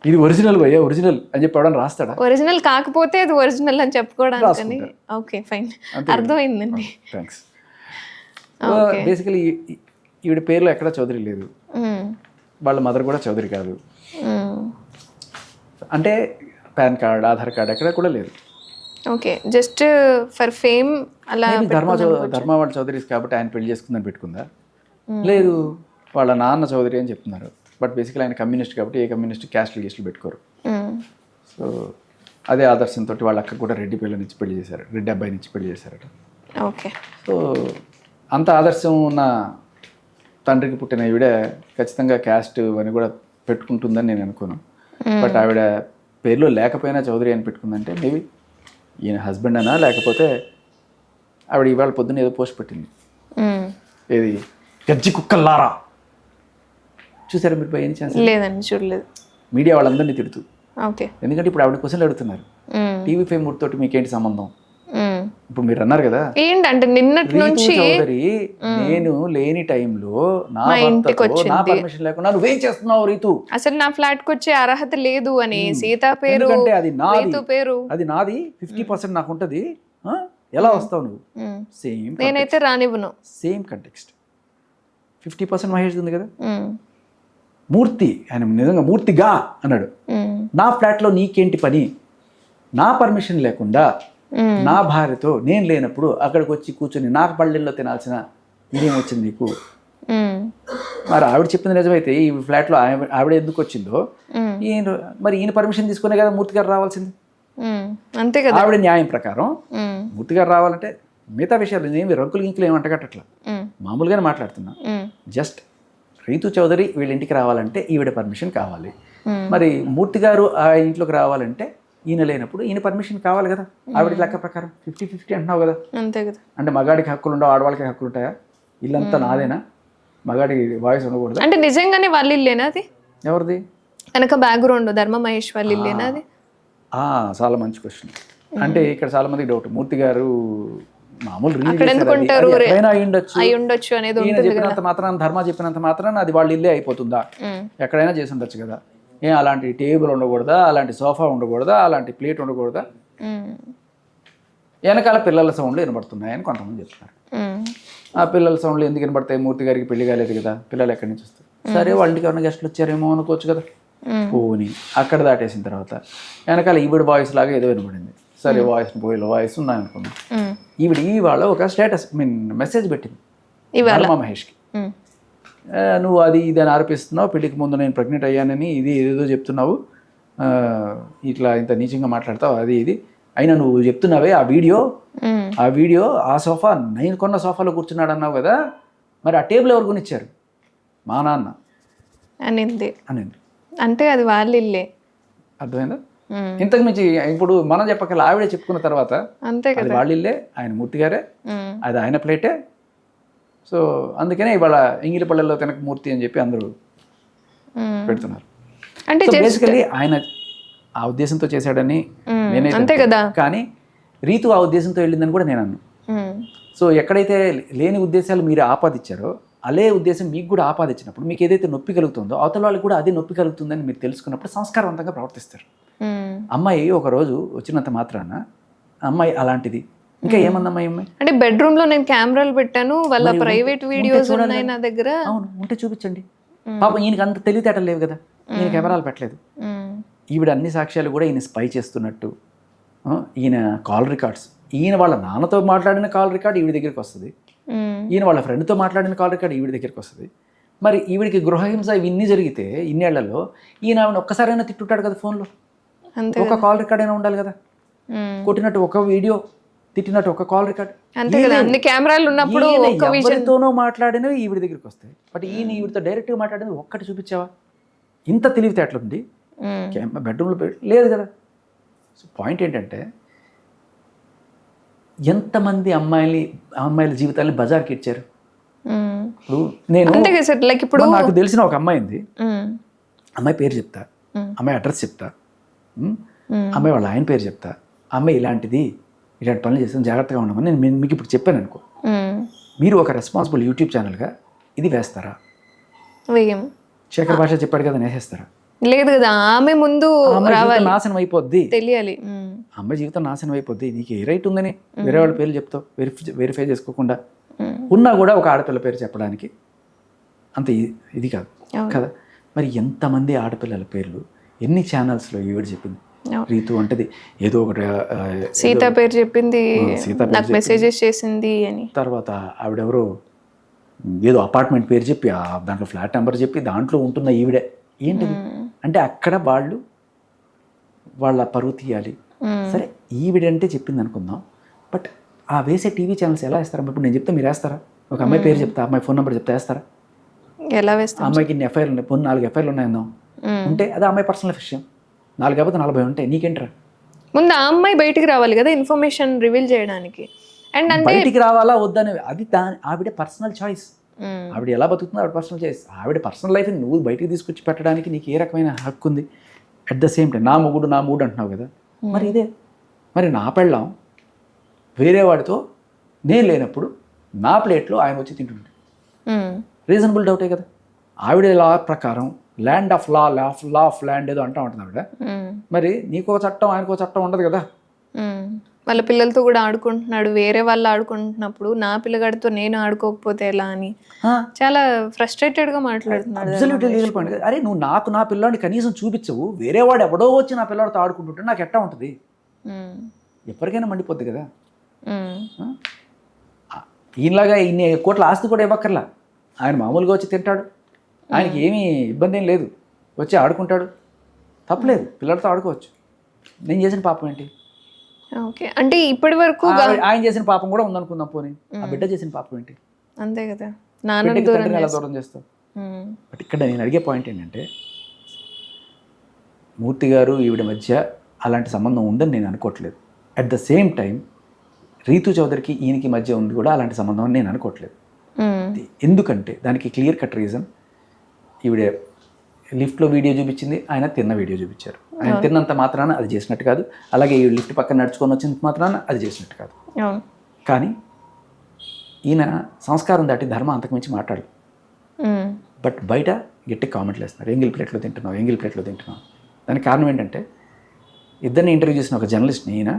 B: ఇది ఒరిజినల్ భయ్యా, ఒరిజినల్ అని చెప్పి ఎవడని రాస్తాడా?
A: ఒరిజినల్ కాకపోతే అది ఒరిజినల్ అని చెప్పుకోవడానికి. ఓకే ఫైన్, అర్థమైందండి.
B: థ్యాంక్స్. బేసికలీ ఈవిడ పేరులో ఎక్కడ చౌదరి లేదు, వాళ్ళ మదర్ కూడా చౌదరి కాదు. అంటే పాన్ కార్డ్, ఆధార్ కార్డ్ ఎక్కడ కూడా లేదు.
A: ఓకే, జస్ట్ ఫర్ ఫేమ్ అలా.
B: ధర్మ వాళ్ళ చౌదరీస్ కాబట్టి ఆయన పెళ్లి చేసుకుందని పెట్టుకుందా? లేదు, వాళ్ళ నాన్న చౌదరి అని చెప్తున్నారు. బట్ బేసికలీ ఆయన కమ్యూనిస్ట్ కాబట్టి ఏ కమ్యూనిస్ట్ క్యాస్ట్లు గీస్ట్లు పెట్టుకోరు. సో అదే ఆదర్శంతో వాళ్ళ అక్క కూడా రెడ్డి పిల్లనిచ్చి పెళ్లి చేశారు, రెడ్డి అబ్బాయినిచ్చి పెళ్లి చేశారట.
A: ఓకే.
B: సో అంత ఆదర్శం ఉన్న తండ్రికి పుట్టిన ఈవిడ ఖచ్చితంగా క్యాస్ట్ అని కూడా పెట్టుకుంటుందని నేను అనుకోను. బట్ ఆవిడ పేరులో లేకపోయినా చౌదరి అని పెట్టుకుందంటే మేబీ ఈయన హస్బెండ్ అనా, లేకపోతే ఆవిడ ఇవాళ పొద్దున్న ఏదో పోస్ట్ పెట్టింది, ఏది గజ్జి కుక్కల్లారా, చూసారా మీరు? ఏం చేస్తారు?
A: లేదండి, చూడలేదు.
B: మీడియా వాళ్ళందరినీ తిడుతూ.
A: ఓకే.
B: ఎందుకంటే ఇప్పుడు ఆవిడ క్వశ్చన్లు అడుగుతున్నారు, టీవీ ఫేమ్ తోటి మీకేంటి సంబంధం? ఇప్పుడు మీరు అన్నారు కదా
A: ఏంటంటే నిన్నటి నుంచి
B: చౌదరి నేను లేని టైంలో నా పర్మిషన్ లేకుండా నువ్వేం చేస్తున్నావు రీతు?
A: అసలు నా ఫ్లాట్ కి వచ్చే అర్హత లేదు అని సీత పేరు,
B: అంటే అది నాది
A: పేరు,
B: అది నాది 50% నాకు ఉంటది, ఎలా వస్తావు నువ్వు? సేమ్,
A: నేనైతే రానివ్వను.
B: Same context. 50% మహేష్ ఉంది కదా. మూర్తి, ఆయన నిజంగా మూర్తిగా అన్నాడు, నా ఫ్లాట్లో నీకేంటి పని? నా పర్మిషన్ లేకుండా నా భార్యతో నేను లేనప్పుడు అక్కడికి వచ్చి కూర్చొని నాకు పళ్ళెల్లో తినాల్సిన ఇదేం వచ్చింది నీకు? మరి ఆవిడ చెప్పింది నిజమైతే ఈ ఫ్లాట్లో ఆవిడ ఎందుకు వచ్చిందో, మరి ఈయన పర్మిషన్ తీసుకునే కదా మూర్తి గారు రావాల్సింది.
A: అంతే కదా.
B: ఆవిడ న్యాయం ప్రకారం మూర్తి గారు రావాలంటే మిగతా విషయాలు నేనేమి రంకులు గింకులు ఏమి అంటగట్టట్లా, మామూలుగానే మాట్లాడుతున్నా. జస్ట్ రీతు చౌదరి వీళ్ళ ఇంటికి రావాలంటే ఈవిడ పర్మిషన్ కావాలి. మరి మూర్తి గారు ఆ ఇంట్లోకి రావాలంటే ఈయన లేనప్పుడు ఈయన పర్మిషన్ కావాలి కదా. ఆవిడ లెక్క ప్రకారం 50-50 అంటున్నావు కదా.
A: అంతే కదా. అంటే
B: మగాడికి హక్కులు ఉండవు, ఆడవాళ్ళకి హక్కులు ఉంటాయా? ఇల్లంతా నాదేనా? మగాడి వాయిస్ ఉండకూడదు
A: అంటే నిజంగానే వాళ్ళ ఇల్లేనా అది?
B: ఎవరిది?
A: వెనక బ్యాక్గ్రౌండ్ ధర్మ మహేష్ వాళ్ళ ఇల్లేనా అది?
B: చాలా మంచి క్వశ్చన్. అంటే ఇక్కడ చాలా మందికి డౌట్, మూర్తి గారు మామూలు
A: ఉండొచ్చు అనేది
B: చెప్పినంత మాత్రాన, ధర్మ చెప్పినంత మాత్రాన అది వాళ్ళ ఇల్లే అయిపోతుందా? ఎక్కడైనా చేసి ఉండొచ్చు కదా. అలాంటి టేబుల్ ఉండకూడదా, అలాంటి సోఫా ఉండకూడదా, అలాంటి ప్లేట్ ఉండకూడదా? వెనకాల పిల్లల సౌండ్లు వినబడుతున్నాయని కొంతమంది చెప్తున్నారు. ఆ పిల్లల సౌండ్లు ఎందుకు వినబడతాయి? మూర్తి గారికి పెళ్లి కాలేదు కదా, పిల్లలు ఎక్కడి నుంచి వస్తారు? సరే, వాళ్ళ ఇంటికి ఎవరైనా గెస్టులు వచ్చారేమో అనుకోవచ్చు కదా. పోని అక్కడ దాటేసిన తర్వాత వెనకాల ఈవిడ వాయిస్ లాగా ఏదో వినబడింది. సరే, వాయిస్ ఉందని అనుకున్నాం. ఈవిడ ఇవాళ ఒక స్టేటస్ మెసేజ్ పెట్టింది ధర్మ మహేష్కి, నువ్వు అది ఇది అని ఆరోపిస్తున్నావు, పెళ్లికి ముందు నేను ప్రెగ్నెంట్ అయ్యానని ఇది ఏదేదో చెప్తున్నావు, ఇట్లా ఇంత నీచంగా మాట్లాడతావు, అది ఇది అయినా నువ్వు చెప్తున్నావే ఆ వీడియో ఆ సోఫా నేను కొన్న సోఫాలో కూర్చున్నాడు అన్నావు కదా, మరి ఆ టేబుల్ ఎవరు కొనిచ్చారు? మా నాన్న
A: అనింది. అంటే అది వాళ్ళ ఇల్లే.
B: అర్థమైందా? ఇంతకు మించి ఇప్పుడు మనం చెప్పగల ఆవిడే చెప్పుకున్న తర్వాత
A: అంతే కదా,
B: వాళ్ళ ఇల్లే, ఆయన మూర్తి గారే, అది ఆయన ప్లేటే. సో అందుకనే ఇవాళ ఎంగిలి పళ్ళల్లో తినక మూర్తి అని చెప్పి అందరూ పెడుతున్నారు. అంటే బేసికలీ ఆయన ఆ ఉద్దేశంతో చేశాడని నేనైతే కదా, కానీ రీతు ఆ ఉద్దేశంతో వెళ్ళిందని కూడా నేను అన్నాను. సో ఎక్కడైతే లేని ఉద్దేశాలు మీరు ఆపాదించారో అదే ఉద్దేశం మీకు కూడా ఆపాదించినప్పుడు మీకు ఏదైతే నొప్పి కలుగుతుందో అవతల వాళ్ళకి కూడా అదే నొప్పి కలుగుతుందని మీరు తెలుసుకున్నప్పుడు సంస్కారవంతంగా ప్రవర్తిస్తారు. అమ్మాయి ఒకరోజు వచ్చినంత మాత్రాన అమ్మాయి అలాంటిది ఇంకా ఏమన్నమ్మా ఈ అమ్మాయి?
A: అంటే బెడ్రూమ్ లో నేను కెమెరాలు పెట్టాను, వాళ్ళ ప్రైవేట్ వీడియోస్ ఉన్నాయి నా దగ్గర.
B: అవును, ఉంటే చూపించండి. పాపం ఈయనకి అంత తెలివితేటలు లేవు కదా, ఈయన కెమెరాలు పెట్టలేదు. ఈవిడ అన్ని సాక్ష్యాలు కూడా ఈయన స్పై చేస్తున్నట్టు, ఈయన కాల్ రికార్డ్స్, ఈయన వాళ్ళ నాన్నతో మాట్లాడిన కాల్ రికార్డ్ ఈవిడ దగ్గరికి వస్తుంది, ఈయన వాళ్ళ ఫ్రెండ్తో మాట్లాడిన కాల్ రికార్డ్ ఈవిడ దగ్గరికి వస్తుంది. మరి ఈవిడికి గృహహింస ఇవన్నీ జరిగితే ఇన్నేళ్లలో ఈయన ఆవిడ ఒక్కసారైనా తిట్టుంటాడు కదా ఫోన్లో, ఒక కాల్ రికార్డ్ అయినా ఉండాలి కదా. కొట్టినట్టు ఒక వీడియో, తిట్టినట్టు ఒక కాల్ రికార్డ్.
A: అంతే కదా, అన్ని కెమెరాలు ఉన్నప్పుడు
B: ఎవరితోనో మాట్లాడినవి ఈవిడ దగ్గరికి వస్తాయి. బట్ ఈయన ఈవిడతో డైరెక్ట్గా మాట్లాడినవి ఒక్కటి చూపించావా? ఇంత తెలివితేటలుంది బెడ్రూమ్లో లేదు కదా. సో పాయింట్ ఏంటంటే, ఎంతమంది అమ్మాయిల జీవితాన్ని బజార్కి ఇచ్చారు. ఇప్పుడు నేను ఇప్పుడు నాకు తెలిసిన ఒక అమ్మాయి ఉంది, అమ్మాయి పేరు చెప్తా, అమ్మాయి అడ్రస్ చెప్తా, అమ్మాయి వాళ్ళ ఆయన పేరు చెప్తా, అమ్మాయి ఇలాంటి పనులు చేస్తాను, జాగ్రత్తగా ఉండమని నేను మీకు ఇప్పుడు చెప్పాను అనుకో. మీరు ఒక రెస్పాన్సిబుల్ యూట్యూబ్ ఛానల్గా ఇది వేస్తారా? శేఖర్ భాష చెప్పాడు కదా, వేసేస్తారా?
A: లేదు కదా, ఆమె ముందు
B: నాశనం అయిపోద్ది,
A: తెలియాలి.
B: అమ్మాయి జీవితం నాశనం అయిపోద్ది. నీకు ఏ రైట్ ఉందని వేరే వాళ్ళ పేర్లు చెప్తావు, వెరిఫై చేసుకోకుండా? ఉన్నా కూడా ఒక ఆడపిల్ల పేరు చెప్పడానికి అంత ఇది కాదు కదా. మరి ఎంతమంది ఆడపిల్లల పేర్లు ఎన్ని ఛానల్స్లో ఈవిడ చెప్పింది. రీతు అంటది ఏదో ఒకటి,
A: సీత పేరు చెప్పింది, నాకు మెసేజెస్ చేసింది అని.
B: తర్వాత ఆవిడెవరో ఏదో అపార్ట్మెంట్ పేరు చెప్పి, దాంట్లో ఫ్లాట్ నెంబర్ చెప్పి దాంట్లో ఉంటున్న ఈవిడే. ఏంటిది అంటే అక్కడ వాళ్ళ పరువు తీయాలి. సరే ఈవిడంటే చెప్పింది అనుకుందాం, బట్ ఆ వేసే టీవీ ఛానల్స్ ఎలా వేస్తారా? ఇప్పుడు నేను చెప్తే మీరు వేస్తారా? ఒక అమ్మాయి పేరు చెప్తా, అమ్మాయి ఫోన్ నెంబర్ చెప్తే వేస్తారా?
A: ఎలా వేస్తారా?
B: అమ్మాయికి ఇన్ని ఎఫ్ఐఆర్లు ఉన్నాయి, 4 ఎఫ్ఐఆర్లు ఉన్నాయందాం ఉంటే అది అమ్మాయి పర్సనల్ విషయం. 4 కాకపోతే 40 ఉంటాయి, నీకేంట్రా?
A: ముందు ఆ అమ్మాయి బయటికి రావాలి కదా ఇన్ఫర్మేషన్ రివీల్ చేయడానికి. అండ్ అంటే
B: బయటికి రావాలా వద్దని అది ఆవిడ పర్సనల్ చాయిస్. ఆవిడ ఎలా బతుకుతుందో ఆవిడ పర్సనల్ చాయిస్. ఆవిడ పర్సనల్ లైఫ్ని నువ్వు బయటికి తీసుకొచ్చి పెట్టడానికి నీకు ఏ రకమైన హక్కు ఉంది? అట్ ద సేమ్ టైం నా మొగుడు అంటున్నావు కదా, మరి ఇదే. మరి నా పెళ్ళాం వేరే వాడితో నేను లేనప్పుడు నా ప్లేట్లో ఆయన వచ్చి తింటుంటాడు, రీజనబుల్ డౌటే కదా. ఆవిడ లా ప్రకారం land of law of land ఏదో అంటా ఉంటుంది ఆవిడ. మరి నీకో చట్టం ఆయనకో చట్టం ఉండదు కదా.
A: వాళ్ళ పిల్లలతో కూడా ఆడుకుంటున్నాడు, వేరే వాళ్ళు ఆడుకుంటున్నప్పుడు నా పిల్లగాడితో నేను ఆడుకోకపోతే ఎలా అని చాలా ఫ్రస్ట్రేటెడ్ గా మాట్లాడుతున్నాడు.
B: Absolutely legal point. అరే నువ్వు నా పిల్లాడిని కనీసం చూపించవు, వేరే వాడు ఎవడో వచ్చి నా పిల్లాడితో ఆడుకుంటుంటే నాకు ఎట్టా ఉంటుంది? ఎప్పటికైనా మండిపోద్ది కదా. ఈయనలాగా ఇన్ని కోట్ల ఆస్తి కూడా ఇవ్వక్కర్లా, ఆయన మామూలుగా వచ్చి తింటాడు, ఆయనకి ఏమీ ఇబ్బంది ఏం లేదు, వచ్చి ఆడుకుంటాడు, తప్పలేదు, పిల్లలతో ఆడుకోవచ్చు. నేను చేసిన పాపం ఏంటి?
A: ఓకే, అంటే ఇప్పటి వరకు
B: ఆయన చేసిన పాపం కూడా ఉందనుకుందాం, పోనీ ఆ బిడ్డ చేసిన పాపం ఏంటి?
A: అంతే కదా,
B: ఎలా దూరం చేస్తావు? బట్ ఇక్కడ నేను అడిగే పాయింట్ ఏంటంటే, మూర్తి గారు ఈవిడ మధ్య అలాంటి సంబంధం ఉందని నేను అనుకోవట్లేదు. At the same time Ritu చౌదరికి ఈయనకి మధ్య ఉంది కూడా అలాంటి సంబంధం అని నేను అనుకోవట్లేదు. ఎందుకంటే దానికి క్లియర్ కట్ రీజన్, ఈవిడ లిఫ్ట్లో వీడియో చూపించింది, ఆయన తిన్న వీడియో చూపించారు. ఆయన తిన్నంత మాత్రాన అది చేసినట్టు కాదు, అలాగే ఈ లిఫ్ట్ పక్కన నడుచుకొని వచ్చినంత మాత్రాన అది చేసినట్టు కాదు. కానీ ఈయన సంస్కారం దాటి ధర్మ అంతకుమించి మాట్లాడు. బట్ బయట గట్టి కామెంట్లు వేస్తున్నారు, ఎంగిల్ ప్లేట్లో తింటున్నావు. దానికి కారణం ఏంటంటే, ఇద్దరిని ఇంటర్వ్యూ చేసిన ఒక జర్నలిస్ట్ని ఈయన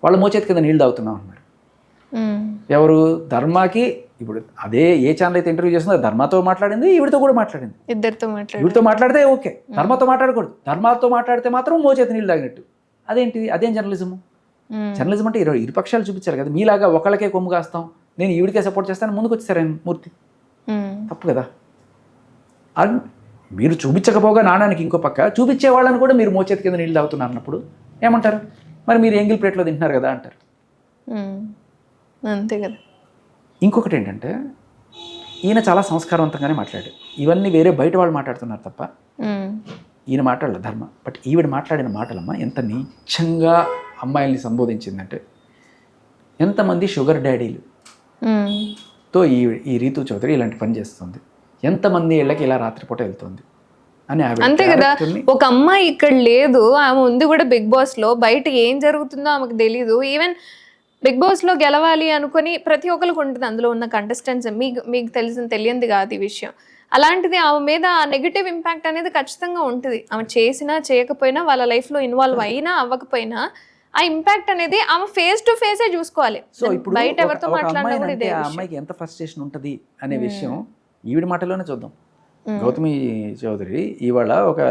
B: వాళ్ళ మోచేతి కింద నీళ్ళు తాగుతున్నాం అన్నారు. ఎవరు? ధర్మాకి. ఇప్పుడు అదే ఏ ఛానల్ అయితే ఇంటర్వ్యూ చేస్తుందో ధర్మాతో మాట్లాడింది, ఈవిడతో కూడా మాట్లాడింది. ఈవిడతో మాట్లాడితే ఓకే, ధర్మాతో మాట్లాడకూడదు. ధర్మాతో మాట్లాడితే మాత్రం మోచేతి నీళ్ళు తాగినట్టు. అదేంటిది? అదేం జర్నలిజము? జర్నలిజం అంటే ఇరు పక్షాలు చూపించారు కదా. మీలాగా ఒకళ్ళకే కొమ్ము కాస్తాం, నేను ఈవిడికే సపోర్ట్ చేస్తాను ముందుకు వచ్చేసారు ఆయన మూర్తి. తప్పు కదా. మీరు చూపించకపోగా నాణానికి ఇంకో పక్క చూపించే వాళ్ళని కూడా మీరు మోచేతి కింద నీళ్ళు తాగుతున్నారు అన్నప్పుడు ఏమంటారు? మరి మీరు ఎంగిల్ ప్లేట్లో తింటున్నారు కదా అంటారు.
A: అంతే కదా.
B: ఇంకొకటి ఏంటంటే, ఈయన చాలా సంస్కారవంతంగానే మాట్లాడాడు. ఇవన్నీ వేరే బయట వాళ్ళు మాట్లాడుతున్నారు తప్ప ఈయన మాట్లాడలేదు ధర్మ. బట్ ఈవిడ మాట్లాడిన మాటలమ్మ ఎంత నీచంగా అమ్మాయిల్ని సంబోధించిందంటే, ఎంతమంది షుగర్ డాడీలుతో ఈ రీతు చౌదరి ఇలాంటి పని చేస్తుంది, ఎంతమంది ఇళ్ళకి ఇలా రాత్రిపూట వెళ్తుంది అని.
A: అంతే కదా, ఒక అమ్మాయి ఇక్కడ లేదు, ఆమె ఉంది కూడా బిగ్ బాస్ లో, బయట ఏం జరుగుతుందో ఆమెకు తెలీదు. ఈవెన్ బిగ్ బాస్ లో గెలవాలి అనుకుని ప్రతి ఒక్కరికి ఉంటుంది, అందులో ఉన్న కంటెస్టెంట్స్. మీకు తెలియనిది కాదు ఈ విషయం. అలాంటిది ఆమె మీద ఆ నెగిటివ్ ఇంపాక్ట్ అనేది ఖచ్చితంగా ఉంటుంది. ఆమె చేసినా చేయకపోయినా వాళ్ళ లైఫ్లో ఇన్వాల్వ్ అయినా అవ్వకపోయినా ఆ ఇంపాక్ట్ అనేది ఆమె ఫేస్ టు ఫేసే చూసుకోవాలి.
B: సో ఇప్పుడు
A: బయట ఎవరితో
B: ఒక
A: మాట్లాడినా
B: అమ్మాయిని
A: కూడా
B: అంటే
A: ఇదే
B: ఆ
A: విషయం.
B: అమ్మాయికి ఎంత ఫ్రస్ట్రేషన్ ఉంటుంది అనే విషయం ఈవిడ మాటలోనే చూద్దాం. గౌతమి చౌదరి ఇవాళ ఒక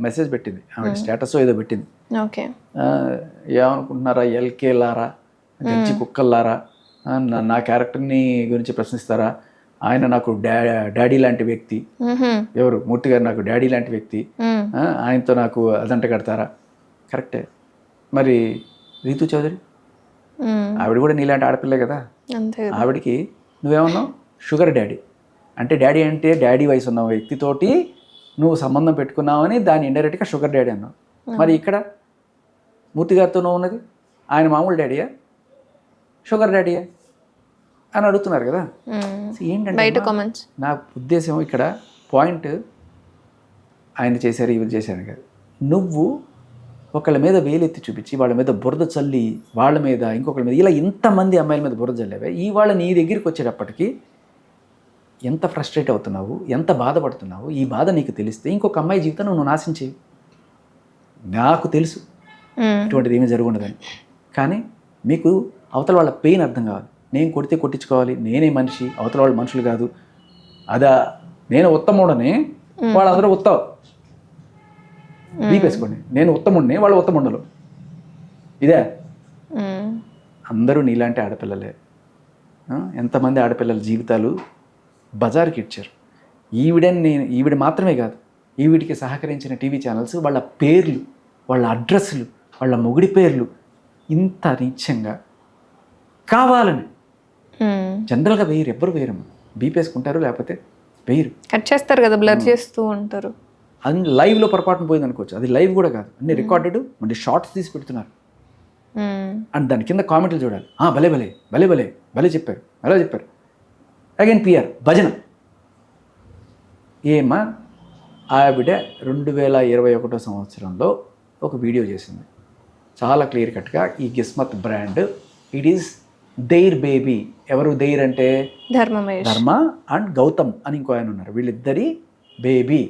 B: మెసేజ్ పెట్టింది, ఆవిడ స్టేటస్ ఏదో పెట్టింది.
A: ఓకే,
B: ఏమనుకుంటున్నారా ఎల్కే లారా, గంచి కుక్కల్లారా, నా క్యారెక్టర్ని గురించి ప్రశ్నిస్తారా, ఆయన నాకు డాడీ లాంటి వ్యక్తి, ఎవరు మూర్తి గారు నాకు డాడీ లాంటి వ్యక్తి, ఆయనతో నాకు అదంట కడతారా? కరెక్టే. మరి రీతు చౌదరి ఆవిడ కూడా నీలాంటి ఆడపిల్లే కదా,
A: అంతే.
B: ఆవిడకి నువ్వేమన్నావు? షుగర్ డాడీ అంటే డాడీ అంటే డాడీ వయసు ఉన్న వ్యక్తితోటి నువ్వు సంబంధం పెట్టుకున్నావని దాన్ని ఇండైరెక్ట్గా షుగర్ డాడీ అన్నావు. మరి ఇక్కడ మూర్తి గారితో నువ్వు ఉన్నది ఆయన మామూలు డాడీయా షుగర్ డాడీయా అని అడుగుతున్నారు కదా. ఏంటంటే నా ఉద్దేశం ఇక్కడ పాయింట్ ఆయన చేశారు ఇవి చేశారు కదా, నువ్వు ఒకళ్ళ మీద వేలెత్తి చూపించి వాళ్ళ మీద బురద చల్లి వాళ్ళ మీద ఇంకొకళ్ళ మీద ఇలా ఇంతమంది అమ్మాయిల మీద బురద చల్లేవే, ఇవాళ నీ దగ్గరికి వచ్చేటప్పటికి ఎంత ఫ్రస్ట్రేట్ అవుతున్నావు, ఎంత బాధపడుతున్నావు, ఈ బాధ నీకు తెలిస్తే ఇంకొక అమ్మాయి జీవితం నువ్వు నాశనం చేయవు. నాకు తెలుసు ఇటువంటిది ఏమీ జరుగుండదని, కానీ మీకు అవతల వాళ్ళ పెయిన్ అర్థం కావాలి. నేను కొడితే కొట్టించుకోవాలి, నేనే మనిషి, అవతల వాళ్ళు మనుషులు కాదు, అదా నేను ఉత్తముడని వాళ్ళందరూ ఉత్తమ బీపేసుకోండి, నేను ఉత్తముడిని వాళ్ళు ఉత్తముండలు, ఇదే అందరూ నీలాంటి ఆడపిల్లలే. ఎంతమంది ఆడపిల్లల జీవితాలు బజార్కి ఇచ్చారు. ఈవిడ మాత్రమే కాదు, ఈవిడికి సహకరించిన టీవీ ఛానల్స్ వాళ్ళ పేర్లు, వాళ్ళ అడ్రస్లు, వాళ్ళ మొగుడి పేర్లు ఇంత నీచంగా కావాలని జనరల్గా వేయరు, ఎవ్వరు వేయరమ్మా. బీపేసుకుంటారు లేకపోతే వేయరు,
A: కట్ చేస్తారు కదా, బ్లర్ చేస్తూ ఉంటారు.
B: అది లైవ్లో పొరపాటున పోయింది అనుకోవచ్చు, అది లైవ్ కూడా కాదు, అన్ని రికార్డెడ్, మళ్ళీ షార్ట్స్ తీసి పెడుతున్నారు. అండ్ దాని కింద కామెంట్లు చూడాలి, భలే భలే భలే భలే భలే చెప్పారు, అలా చెప్పారు. అగైన్ పిఆర్ భజన. ఏమా ఆవిడ 2021 సంవత్సరంలో ఒక వీడియో చేసింది, చాలా క్లియర్ కట్గా ఈ Gismat brand it is their baby. ఎవరు దెయిర్ అంటే ధర్మ అండ్ గౌతమ్ అని ఇంకో ఆయన ఉన్నారు, వీళ్ళిద్దరి బేబీ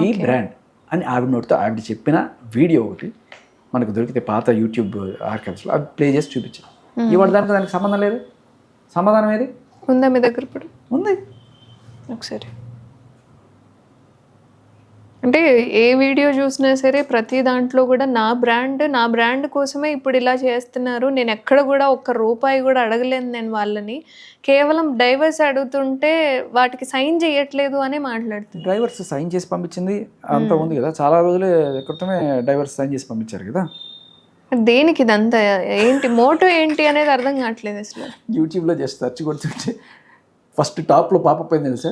B: ఈ బ్రాండ్ అని ఆవిడ నోటితో ఆవిడ చెప్పిన వీడియో ఒకటి మనకు దొరికితే పాత యూట్యూబ్ ఆర్కైవ్స్లో అవి ప్లే చేసి చూపించారు. ఇవాళ దానికి సంబంధం లేదు. సమాధానం ఏది
A: ఉందా మీ దగ్గర? ఇప్పుడు
B: ఉంది
A: ఒకసారి. అంటే ఏ వీడియో చూసినా సరే ప్రతి దాంట్లో కూడా నా బ్రాండ్ కోసమే ఇప్పుడు ఇలా చేస్తున్నారు, నేను ఎక్కడ కూడా ఒక్క రూపాయి కూడా అడగలేను నేను వాళ్ళని, కేవలం డైవర్స్ అడుగుతుంటే వాటికి సైన్ చేయట్లేదు అని మాట్లాడుతుంది.
B: డైవర్స్ సైన్ చేసి పంపించింది అంత ఉంది కదా, చాలా రోజులే క్రితమే డైవర్స్ సైన్ చేసి పంపించారు కదా.
A: దేనికి ఇదంతా, ఏంటి మోటో ఏంటి అనేది అర్థం కావట్లేదు అసలు.
B: యూట్యూబ్లో జస్ట్ సెర్చ్ కొడుతుంటే ఫస్ట్ టాప్లో పాపప్ అయింది తెలుసా,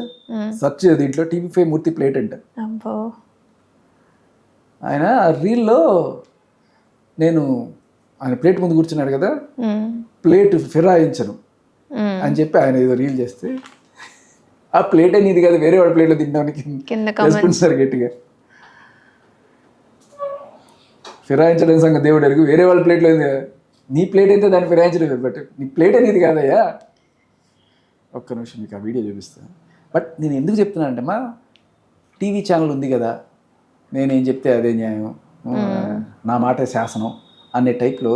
B: సెర్చ్ దీంట్లో TV5 మూర్తి ప్లేట్ అంట.
A: అబ్బో,
B: ఆయన రీల్లో నేను ఆయన ప్లేట్ ముందు కూర్చున్నాడు కదా, ప్లేట్ ఫిరాయించను అని చెప్పి ఆయన ఏదో రీల్ చేస్తే ఆ ప్లేట్ నీది కాదు వేరే వాడి ప్లేట్లో తినడానికి సార్ గట్టిగా ఫిరాయించడం సంగతి దేవుడు అడుగు, వేరే వాళ్ళ ప్లేట్లో నీ ప్లేట్ అయితే దాన్ని ఫిరాయించలేదు, బట్ నీ ప్లేట్ అనేది కాదయ్యా. ఒక్క నిమిషం మీకు ఆ వీడియో చూపిస్తాను. బట్ నేను ఎందుకు చెప్తున్నానంటే మా టీవీ ఛానల్ ఉంది కదా, నేనేం చెప్తే అదే న్యాయం, నా మాట శాసనం అనే టైప్లో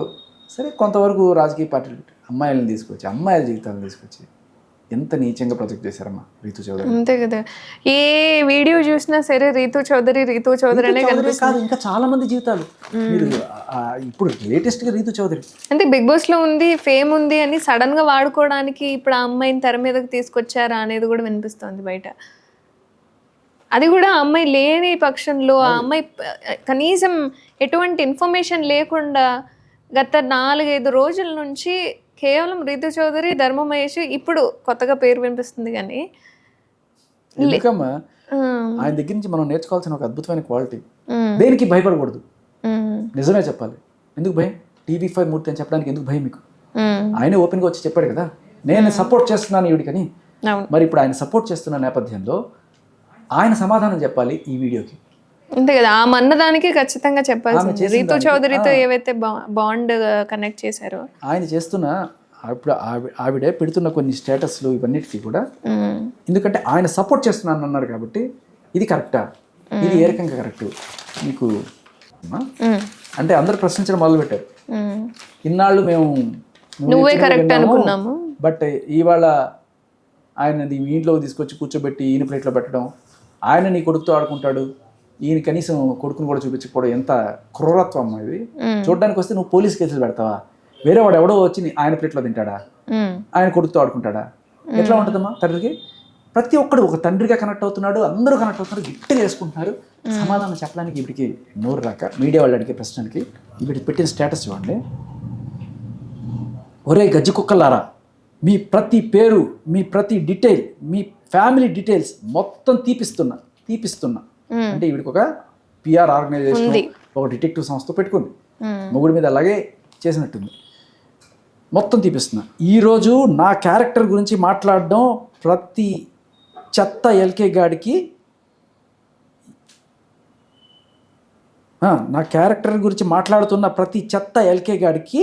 B: సరే కొంతవరకు రాజకీయ పార్టీలు అమ్మాయిలను తీసుకొచ్చి అమ్మాయిల జీవితాలను తీసుకొచ్చి ఎంత నీచంగా ప్రొజెక్ట్ చేశారమ్మా రీతు చౌదరి.
A: అంతే కదా, ఏ వీడియో చూసినా సరే రీతు చౌదరి అనే కనిపిస్తుంది.
B: ఇంకా చాలా మంది జీవితాలు మీరు ఇప్పుడు లేటెస్ట్గా రీతు చౌదరి
A: అంటే బిగ్ బాస్ లో ఉంది, ఫేమ్ ఉంది అని సడన్ గా వాడుకోవడానికి ఇప్పుడు ఆ అమ్మాయిని తెర మీదకి తీసుకొచ్చారా అనేది కూడా వినిపిస్తుంది బయట. అది కూడా ఆ అమ్మాయి లేని పక్షంలో, ఆ అమ్మాయి కనీసం ఎటువంటి ఇన్ఫర్మేషన్ లేకుండా గత 4-5 రోజుల నుంచి కేవలం రీతు చౌదరి, ధర్మ మహేష్ ఇప్పుడు కొత్తగా పేరు వినిపిస్తుంది. కానీ
B: ఎందుకమ్మా ఆయన దగ్గర నుంచి మనం నేర్చుకోవాల్సిన ఒక అద్భుతమైన క్వాలిటీ, దేనికి భయపడకూడదు. నిజమే చెప్పాలి. ఎందుకు భయం? TV5 మూర్తి అని చెప్పడానికి ఎందుకు భయం మీకు? ఆయనే ఓపెన్గా వచ్చి చెప్పాడు కదా, నేను సపోర్ట్ చేస్తున్నాను ఈవిడికని. మరి ఇప్పుడు ఆయన సపోర్ట్ చేస్తున్న నేపథ్యంలో ఆయన సమాధానం చెప్పాలి ఈ వీడియోకి.
A: అంతే కదా, ఆ మన్నదానికి ఖచ్చితంగా చెప్పాల్సింది. రీతు చౌదరితో ఏవైతే బాండ్ కనెక్ట్ చేశారో
B: ఆయన చేస్తున్న ఇప్పుడు ఆవిడే పెడుతున్న కొన్ని స్టేటస్లు ఇవన్నిటికీ కూడా ఎందుకంటే ఆయన సపోర్ట్ చేస్తున్నాను అన్నారు కాబట్టి ఇది కరెక్టా, ఇది ఏ రకంగా కరెక్ట్ మీకు అంటే అందరు ప్రశ్నించడం మొదలుపెట్టారు. ఇన్నాళ్ళు మేము
A: నువ్వే కరెక్ట్ అనుకున్నాము,
B: బట్ ఇవాళ ఆయన మీ ఇంట్లోకి తీసుకొచ్చి కూర్చోబెట్టి ఈయన ప్లేట్లో పెట్టడం, ఆయన నీ కొడుకుతో ఆడుకుంటాడు, ఈయన కనీసం కొడుకుని కూడా చూపించకపోవడం ఎంత క్రూరత్వం ఇది. చూడడానికి వస్తే నువ్వు పోలీస్ కేసులు పెడతావా? వేరే వాడు ఎవడో వచ్చి ఆయన ప్లేట్లో తింటాడా? ఆయన కొడుకుతో ఆడుకుంటాడా? ఎట్లా ఉంటుందమ్మా తండ్రికి? ప్రతి ఒక్కడు ఒక తండ్రిగా కనెక్ట్ అవుతున్నాడు, అందరూ కనెక్ట్ అవుతున్నారు, గట్టిగా వేసుకుంటున్నారు. సమాధానం చెప్పడానికి వీడికి నోరు రాక మీడియా వాళ్ళు అడిగే ప్రశ్నలకి వీడికి పెట్టిన స్టేటస్ చూడండి. ఒరే గజ్జి కుక్కలారా, మీ ప్రతి పేరు, మీ ప్రతి డీటెయిల్, మీ ఫ్యామిలీ డీటెయిల్స్ మొత్తం తీపిస్తున్నా అంటే వీడికి ఒక పిఆర్ ఆర్గనైజేషన్, ఒక డిటెక్టివ్ సంస్థ పెట్టుకుంది, మొగుడి మీద అలాగే చేసినట్టుంది. మొత్తం తీపిస్తున్నా. ఈరోజు నా క్యారెక్టర్ గురించి మాట్లాడడం ప్రతి చెత్త ఎల్కే గాడికి, నా క్యారెక్టర్ గురించి మాట్లాడుతున్న ప్రతి చెత్త ఎల్కే గాడికి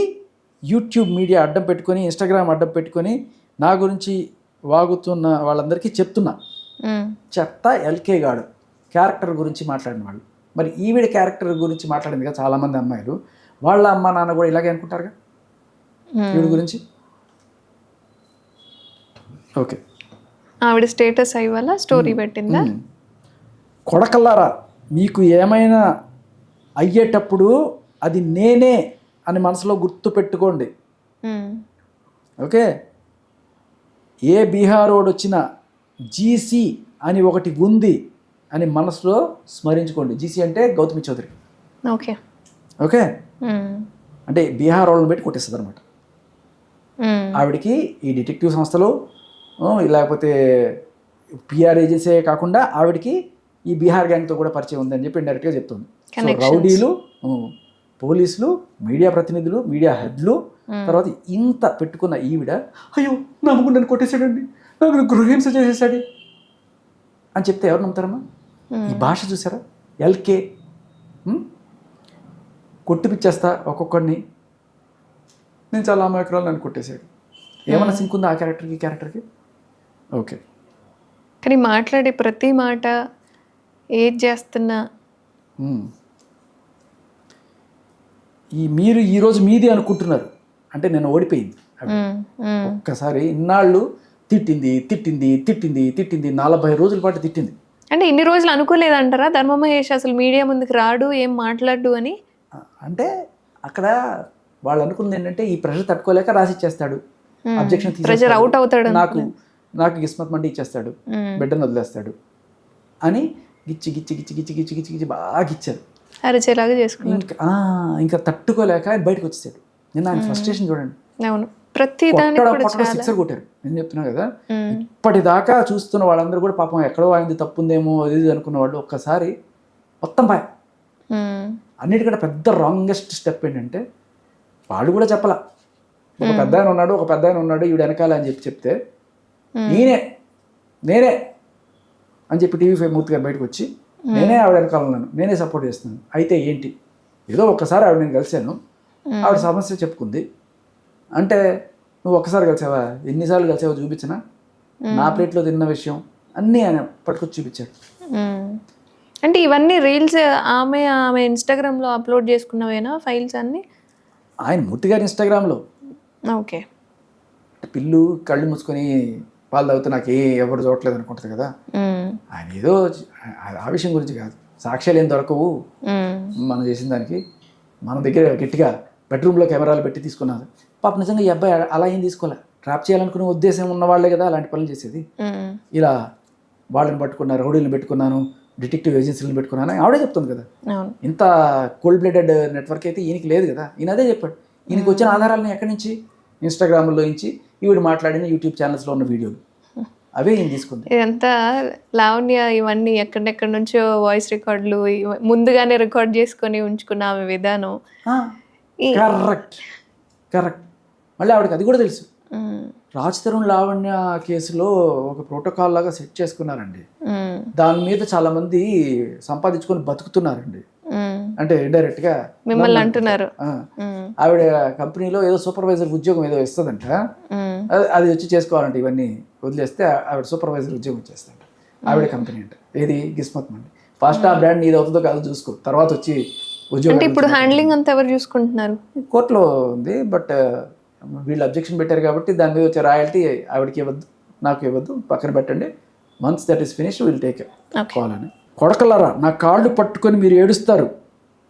B: యూట్యూబ్ మీడియా అడ్డం పెట్టుకొని, ఇన్స్టాగ్రామ్ అడ్డం పెట్టుకొని నా గురించి వాగుతున్న వాళ్ళందరికీ చెప్తున్నా, చెత్త ఎల్కే గాడు క్యారెక్టర్ గురించి మాట్లాడిన వాళ్ళు. మరి ఈవిడ క్యారెక్టర్ గురించి మాట్లాడింది కదా చాలామంది అమ్మాయిలు, వాళ్ళ అమ్మ నాన్న కూడా ఇలాగే అనుకుంటారుగా ఈవిడ గురించి. ఓకే,
A: ఆవిడ స్టేటస్ అయ్యాల స్టోరీ పెట్టిందా?
B: కొడకల్లారా, మీకు ఏమైనా అయ్యేటప్పుడు అది నేనే అని మనసులో గుర్తు పెట్టుకోండి. ఓకే, ఏ బీహార్ వాడు వచ్చినా జీసీ అని ఒకటి ఉంది అని మనసులో స్మరించుకోండి. జీసీ అంటే గౌతమి చౌదరి.
A: ఓకే
B: ఓకే, అంటే బీహార్ వాళ్ళని పెట్టి కొట్టేస్తుంది అనమాట. ఆవిడకి ఈ డిటెక్టివ్ సంస్థలు లేకపోతే పిఆర్ ఏజెన్సీ కాకుండా ఆవిడకి ఈ బీహార్ గ్యాంగ్తో కూడా పరిచయం ఉందని చెప్పి ఇండైరెక్ట్గా చెప్తుంది. సో రౌడీలు, పోలీసులు, మీడియా ప్రతినిధులు, మీడియా హెడ్లు, తర్వాత ఇంత పెట్టుకున్న ఈవిడ అయ్యో నమ్ముకుంటాను కొట్టేశాడండి, నాకు గృహహింస చేసేసాడు అని చెప్తే ఎవరు నమ్ముతారమ్మా? ఈ భాష చూసారా? ఎల్కే కొట్టిపిచ్చేస్తా ఒక్కొక్కడిని, నేను చాలా అమాయకురాలు నన్ను కొట్టేశాడు. ఏమన్నా సింక్ ఉందా ఆ క్యారెక్టర్కి? ఓకే,
A: కానీ మాట్లాడే ప్రతి మాట ఏది చేస్తున్నా
B: మీరు ఈరోజు మీది అనుకుంటున్నారు అంటే నేను ఓడిపోయింది. ఒక్కసారి ఇన్నాళ్ళు తిట్టింది 40 రోజుల పాటు తిట్టింది.
A: అంటే ఇన్ని రోజులు అనుకోలేదంటారా ధర్మ మహేష్ అసలు మీడియా ముందుకు రాడు, ఏం మాట్లాడు అని?
B: అంటే అక్కడ వాళ్ళు అనుకుంది ఏంటంటే ఈ ప్రెషర్ తట్టుకోలేక రాసిచ్చేస్తాడు, అబ్జెక్షన్
A: ప్రెషర్ అవుట్ అవుతాడు,
B: నాకు కిస్మత్ మండి ఇచ్చేస్తాడు, బిడ్డను వదిలేస్తాడు అని గిచ్చి గిచ్చి గిచ్చి గిచ్చి గిచ్చి గిచ్చి గిచ్చి బాగా ఇచ్చారు,
A: అరచేలాగా చేసుకున్నాడు.
B: ఇంకా తట్టుకోలేక ఆయన బయటకు వచ్చేసాడు. నేను ఆయన ఫ్రస్ట్రేషన్ చూడండి.
A: అవును, ప్రతి దానికి
B: సిక్సర్ కొట్టారు. నేను చెప్తున్నా కదా, ఇప్పటిదాకా చూస్తున్న వాళ్ళందరూ కూడా పాపం ఎక్కడో ఆయనది తప్పు ఉందేమో అది అనుకున్న వాళ్ళు ఒక్కసారి మొత్తం బాయ్. అన్నిటికంటే పెద్ద రాంగెస్ట్ స్టెప్ ఏంటంటే వాళ్ళు కూడా చెప్పాల, ఒక పెద్ద ఆయన ఉన్నాడు ఈవిడ వెనకాల అని చెప్తే నేనే అని చెప్పి టీవీ5 మూర్తి గారు బయటకు వచ్చి నేనే ఆవిడ వెనకాల ఉన్నాను, నేనే సపోర్ట్ చేస్తున్నాను. అయితే ఏంటి, ఏదో ఒక్కసారి ఆవిడ నేను కలిశాను, ఆవిడ సమస్య చెప్పుకుంది అంటే నువ్వు ఒక్కసారి కలిసావా, ఎన్నిసార్లు కలిసావో చూపించినా, నా ప్లేట్లో తిన్న విషయం అన్నీ ఆయన పట్టుకొచ్చి చూపించాడు.
A: అంటే ఇవన్నీ రీల్స్ ఆమె ఇన్స్టాగ్రామ్లో అప్లోడ్ చేసుకున్నవేనా ఫైల్స్ అన్నీ?
B: ఆయన మూర్తి గారి ఇన్స్టాగ్రామ్లో.
A: ఓకే,
B: పిల్లు కళ్ళు మూసుకొని పాలు తాగుతూ నాకు ఎవరు చూడట్లేదు అనుకుంటుంది కదా, ఆయన ఏదో ఆ విషయం గురించి కాదు, సాక్ష్యాలు ఏం దొరకవు మనం చేసిన దానికి. మన దగ్గర గట్టిగా బెడ్రూమ్లో కెమెరాలు పెట్టి తీసుకున్నారు. పాప నిజంగా ఈ అబ్బాయి అలా ఏం తీసుకోలే, ట్రాప్ చేయాలనుకునే ఉద్దేశం ఉన్న వాళ్ళే కదా అలాంటి పనులు చేసేది. ఇలా వాళ్ళని పట్టుకున్నారు, రౌడీలను పెట్టుకున్నాను, డిటెక్టివ్ ఏజెన్సీలను పెట్టుకున్నాను ఆవిడే చెప్తుంది కదా. ఇంత కోల్డ్ బ్లడెడ్ నెట్వర్క్ అయితే ఈయనకి లేదు కదా. ఈయన అదే చెప్పాడు. ఈయనకి వచ్చిన ఆధారాలను ఎక్కడి నుంచి? ఇన్స్టాగ్రామ్లో నుంచి ఈవిడ మాట్లాడిన యూట్యూబ్ ఛానల్స్లో ఉన్న వీడియోలు అవే ఈయన తీసుకుంది.
A: ఇదంతా లావణ్య ఇవన్నీ ఎక్కడెక్కడి నుంచో వాయిస్ రికార్డులు ముందుగానే రికార్డ్ చేసుకొని ఉంచుకున్న ఆమె విధానం.
B: కరెక్ట్. మళ్ళీ ఆవిడకి అది కూడా తెలుసు. రాజ్ తరుణ్ లావణ్య కేసులో ఒక ప్రోటోకాల్ లాగా సెట్ చేసుకున్నారండి. దాని మీద చాలా మంది సంపాదించుకొని బతుకుతున్నారండి. అంటే ఇండైరెక్ట్గా
A: మిమ్మల్ని అంటున్నారు.
B: ఆవిడ కంపెనీలో ఏదో సూపర్వైజర్ ఉద్యోగం ఏదో ఇస్తుందంట, అది వచ్చి చేసుకోవాలంటే ఇవన్నీ వదిలేస్తే ఆవిడ సూపర్వైజర్ ఉద్యోగం ఇచ్చేస్తాంట. ఆవిడ కంపెనీ అంట, ఏది గిస్మత్ మండి. ఫస్ట్ ఆ బ్రాండ్ నీది అవుతుందో కాదు చూసుకో, తర్వాత వచ్చి ఉద్యోగం.
A: అంటే ఇప్పుడు హ్యాండ్లింగ్ అంతా ఎవరు చూసుకుంటున్నారు?
B: కోర్టులో ఉంది, బట్ వీళ్ళు అబ్జెక్షన్ పెట్టారు కాబట్టి దాని మీద వచ్చే రాయల్టీ ఆవిడకి ఇవ్వద్దు, నాకు ఇవ్వద్దు, పక్కన పెట్టండి. Once that is finish will take call అని. కొడకలరా, నా కాళ్ళు పట్టుకొని మీరు ఏడుస్తారు,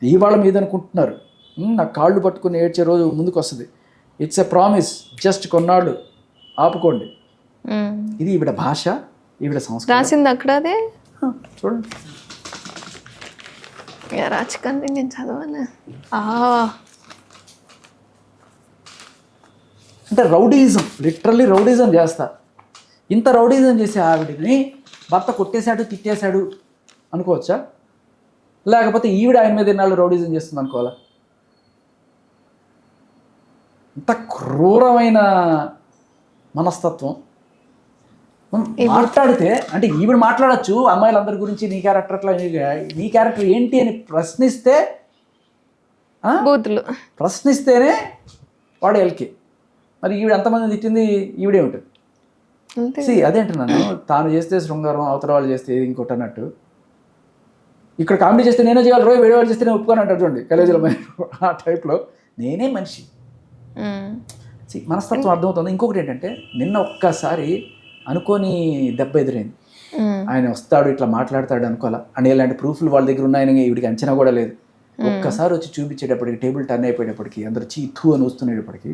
B: ఇవాళ మీద అనుకుంటున్నారు. నా కాళ్ళు పట్టుకొని ఏడ్చే రోజు ముందుకు వస్తుంది. ఇట్స్ ఎ ప్రామిస్, జస్ట్ కొన్నాళ్ళు ఆపుకోండి. ఇది ఈవిడ భాష, ఈవిడ సంస్కారం.
A: రాసింది అక్కడ అదే
B: చూడండి.
A: రాజకండి నేను చదవాలి.
B: అంటే రౌడీజం, లిటరల్లీ రౌడీజం చేస్తా. ఇంత రౌడీజం చేసే ఆవిడని భర్త కొట్టేశాడు, తిట్టేశాడు అనుకోవచ్చా? లేకపోతే ఈవిడ ఆయన మీద ఎన్నాళ్ళు రౌడీజం చేస్తుంది అనుకోవాలా? ఇంత క్రూరమైన మనస్తత్వం. మాట్లాడితే అంటే ఈవిడ మాట్లాడచ్చు అమ్మాయిలందరి గురించి, నీ క్యారెక్టర్ అట్లా, నీ క్యారెక్టర్ ఏంటి అని ప్రశ్నిస్తే, ప్రశ్నిస్తేనే వాడు ఎల్కే. మరి ఈవిడ ఎంతమంది తిట్టింది ఈవిడే ఉంటుంది. అదేంటున్నాను, తాను చేస్తే శృంగారం, అవతల వాళ్ళు చేస్తే ఇంకోటి అన్నట్టు. ఇక్కడ కామెడీ చేస్తే నేనే చేయాలి, రోజు వేరే వాళ్ళు చేస్తే నేను ఒప్పుకొని అంటారు చూడండి కాలేజీలో. ఆ టైప్లో నేనే మనిషి. మనస్తత్వం అర్థమవుతుంది. ఇంకొకటి ఏంటంటే, నిన్న ఒక్కసారి అనుకోని దెబ్బ ఎదురైంది. ఆయన వస్తాడు ఇట్లా మాట్లాడతాడు అనుకోవాలా, అండ్ ఇలాంటి ప్రూఫ్లు వాళ్ళ దగ్గర ఉన్నాయని ఈవిడికి అంచనా కూడా లేదు. ఒక్కసారి వచ్చి చూపించేటప్పటికి, టేబుల్ టర్న్ అయిపోయేటప్పటికి, అందరూ చీతూ అని వస్తునేటప్పటికి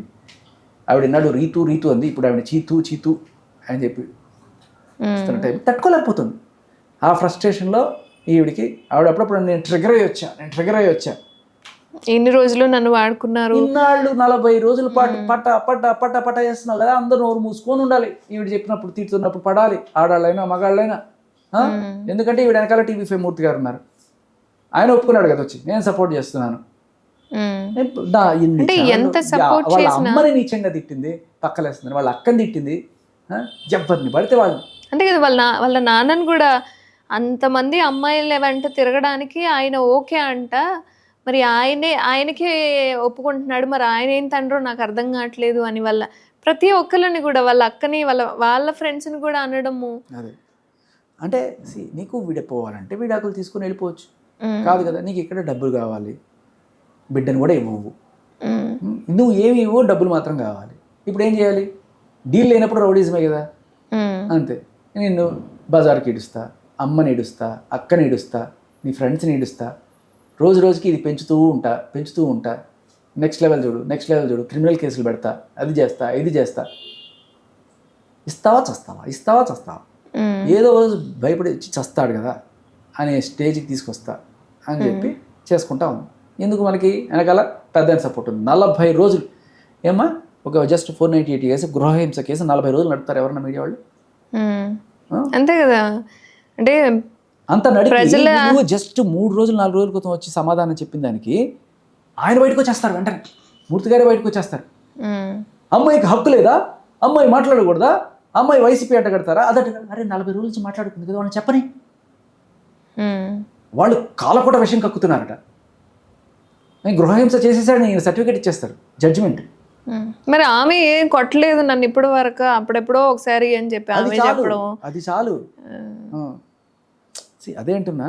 B: ఆవిడ నాడు రీతు రీతు అంది, ఇప్పుడు ఆవిడ చీతూ చీతూ అని చెప్పి వస్తున్న టైం తట్టుకోలేకపోతుంది. ఆ ఫ్రస్ట్రేషన్లో ఈవిడికి ఆవిడ అప్పుడప్పుడు నేను ట్రిగర్ అయ్యి వచ్చా.
A: ఎన్ని రోజులు నన్ను వాడుకున్నారు,
B: ఇన్నాళ్ళు 40 రోజుల పాటు పట్ట పట్ట పట్ట పట్ట చేస్తున్నావు కదా, అందరూ నోరు మూసుకొని ఉండాలి. ఈవిడ చెప్పినప్పుడు, తీరుతున్నప్పుడు పడాలి, ఆడాళ్ళైనా మగాళ్ళైనా. ఎందుకంటే ఈవిడ వెనకాల TV5 మూర్తి గారు ఉన్నారు. ఆయన ఒప్పుకున్నాడు కదా వచ్చి, నేను సపోర్ట్ చేస్తున్నాను. వాళ్ళ అమ్మని నీచంగా తిట్టింది, పక్కలేస్తుంది. వాళ్ళ అక్కని తిట్టింది, ఎవరిని పడితే వాళ్ళు.
A: అంతే కదా, వాళ్ళ నాన్నని కూడా అంతమంది అమ్మాయిల వెంట తిరగడానికి ఆయన ఓకే అంట. మరి ఆయనకే ఒప్పుకుంటున్నాడు, మరి ఆయన ఏం తండ్రో నాకు అర్థం కావట్లేదు అని వాళ్ళ ప్రతి ఒక్కరిని కూడా, వాళ్ళ అక్కని, వాళ్ళ ఫ్రెండ్స్ని కూడా అనడము.
B: అదే అంటే నీకు విడిపోవాలంటే విడాకులు తీసుకుని వెళ్ళిపోవచ్చు, కాదు కదా. నీకు ఇక్కడ డబ్బులు కావాలి, బిడ్డను కూడా ఇవ్వవు, నువ్వు ఏమి ఇవ్వవు, డబ్బులు మాత్రం కావాలి. ఇప్పుడు ఏం చేయాలి? డీల్ లేనప్పుడు రౌడీజమే కదా. అంతే, నిన్ను బజార్కి ఇడుస్తా, అమ్మని ఇడుస్తా, అక్కని ఇడుస్తా, నీ ఫ్రెండ్స్ని ఇడుస్తా, రోజు రోజుకి ఇది పెంచుతూ ఉంటా. నెక్స్ట్ లెవెల్ చూడు, క్రిమినల్ కేసులు పెడతా, అది చేస్తా, ఇది చేస్తా. ఇస్తావా చస్తావా, ఏదో రోజు భయపడి చస్తాడు కదా అనే స్టేజ్కి తీసుకొస్తా అని చెప్పి చేసుకుంటా ఉంది. ఎందుకు మనకి వెనకాల పెద్ద సపోర్ట్ ఉంది. 40 రోజులు ఏమ్మా, ఒక జస్ట్ 498 కేసు, గృహహింస కేసు 40 రోజులు నడుపుతారు ఎవరన్నా మీడియా వాళ్ళు?
A: అంతే కదా. అంటే
B: అంత నడిపి నువ్వు జస్ట్ 3 రోజులు 4 రోజుల క్రితం వచ్చి సమాధానం చెప్పిన దానికి ఆయన బయటకు వచ్చేస్తారు, వెంటనే మూర్తి గారే బయటకు వచ్చేస్తారు. అమ్మాయికి హక్కు లేదా, అమ్మాయి మాట్లాడకూడదా, అమ్మాయి వైసీపీ అంట కడతారా, అదట. అరే 40 రోజుల నుంచి మాట్లాడుకుంది కదా, వాళ్ళని చెప్పని. వాళ్ళు కాలకూట విషయం కక్కుతున్నారట. నేను గృహహింస చేసేసాడు, నేను సర్టిఫికేట్ ఇచ్చేస్తారు, జడ్జిమెంట్.
A: మరి ఆమె ఏం కొట్టలేదు నన్ను ఇప్పటి వరకు, అప్పుడెప్పుడో ఒకసారి అని చెప్పి ఆమె చెప్పడం,
B: అది చాలు. అదేంటున్నా,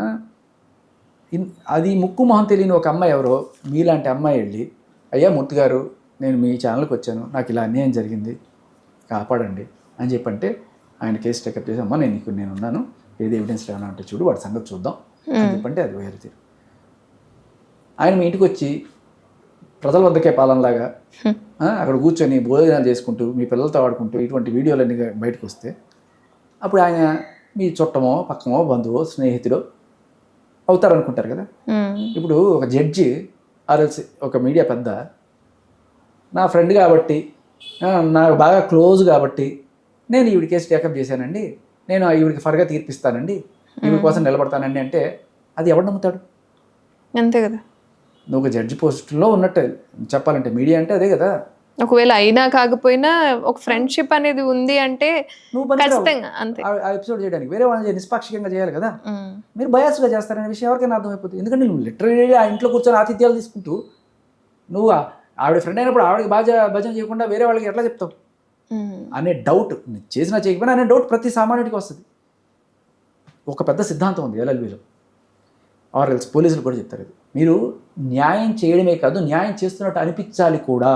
B: అది ముక్కు మొహం తెలియని ఒక అమ్మాయి ఎవరో మీలాంటి అమ్మాయి వెళ్ళి, అయ్యా మూర్తి గారు, నేను మీ ఛానల్కి వచ్చాను, నాకు ఇలా అన్యాయం జరిగింది, కాపాడండి అని చెప్పంటే ఆయన కేసు టేకప్ చేసి, అమ్మ నేను ఉన్నాను, ఏది ఎవిడెన్స్ ఏమైనా అంటే చూడు, వాడి సంగతి చూద్దాం అని చెప్పంటే అది వేరే తీరు. ఆయన మీ ఇంటికి వచ్చి ప్రజల వద్దకే పాలనలాగా అక్కడ కూర్చొని భోజనాలు చేసుకుంటూ, మీ పిల్లలతో ఆడుకుంటూ ఇటువంటి వీడియోలన్నీ బయటకు వస్తే, అప్పుడు ఆయన మీ చుట్టమో, పక్కమో, బంధువో, స్నేహితుడో అవుతారనుకుంటారు కదా. ఇప్పుడు ఒక జడ్జి ఆర్ఎల్సి ఒక మీడియా పెద్ద నా ఫ్రెండ్ కాబట్టి, నాకు బాగా క్లోజ్ కాబట్టి నేను ఈవిడ కేసు టేకప్ చేశానండి, నేను ఈవిడికి ఫర్గా తీర్పిస్తానండి, ఈవిడ కోసం నిలబడతానండి అంటే అది ఎవడు నమ్ముతాడు?
A: అంతే కదా.
B: నువ్వు ఒక జడ్జి పోస్టులో ఉన్నట్టే చెప్పాలంటే, మీడియా అంటే అదే కదా.
A: ఒకవేళ అయినా కాకపోయినా ఒక ఫ్రెండ్షిప్ అనేది ఉంది అంటే
B: నువ్వు పనికిరావు
A: ఖచ్చితంగా అంతే.
B: ఆ ఎపిసోడ్ చేయడానికి. వేరే వాళ్ళని నిష్పాక్షికంగా చేయాలి కదా.
A: ఉమ్.
B: మీరు బయాస్గా చేస్తారనే విషయం ఎవరికైనా అర్థమైపోతుంది. ఎందుకంటే నువ్వు లిటరలీ ఆ ఇంట్లో కూర్చొని ఆతిథ్యాలు తీసుకుంటూ నువ్వు ఆవిడ ఫ్రెండ్ అయినప్పుడు ఆవిడకి భజన చేయకుండా వేరే వాళ్ళకి ఎట్లా చెప్తావు అనే డౌట్, చేసినా చేయకపోయినా అనే డౌట్ ప్రతి సామాన్యుడికి వస్తుంది. ఒక పెద్ద సిద్ధాంతం ఉంది ఎల్ఎల్బిలో, ఆర్ఎల్స్ పోలీసులు కూడా చెప్తారు ఇది. మీరు న్యాయం చేయడమే కాదు, న్యాయం చేస్తున్నట్టు అనిపించాలి కూడా.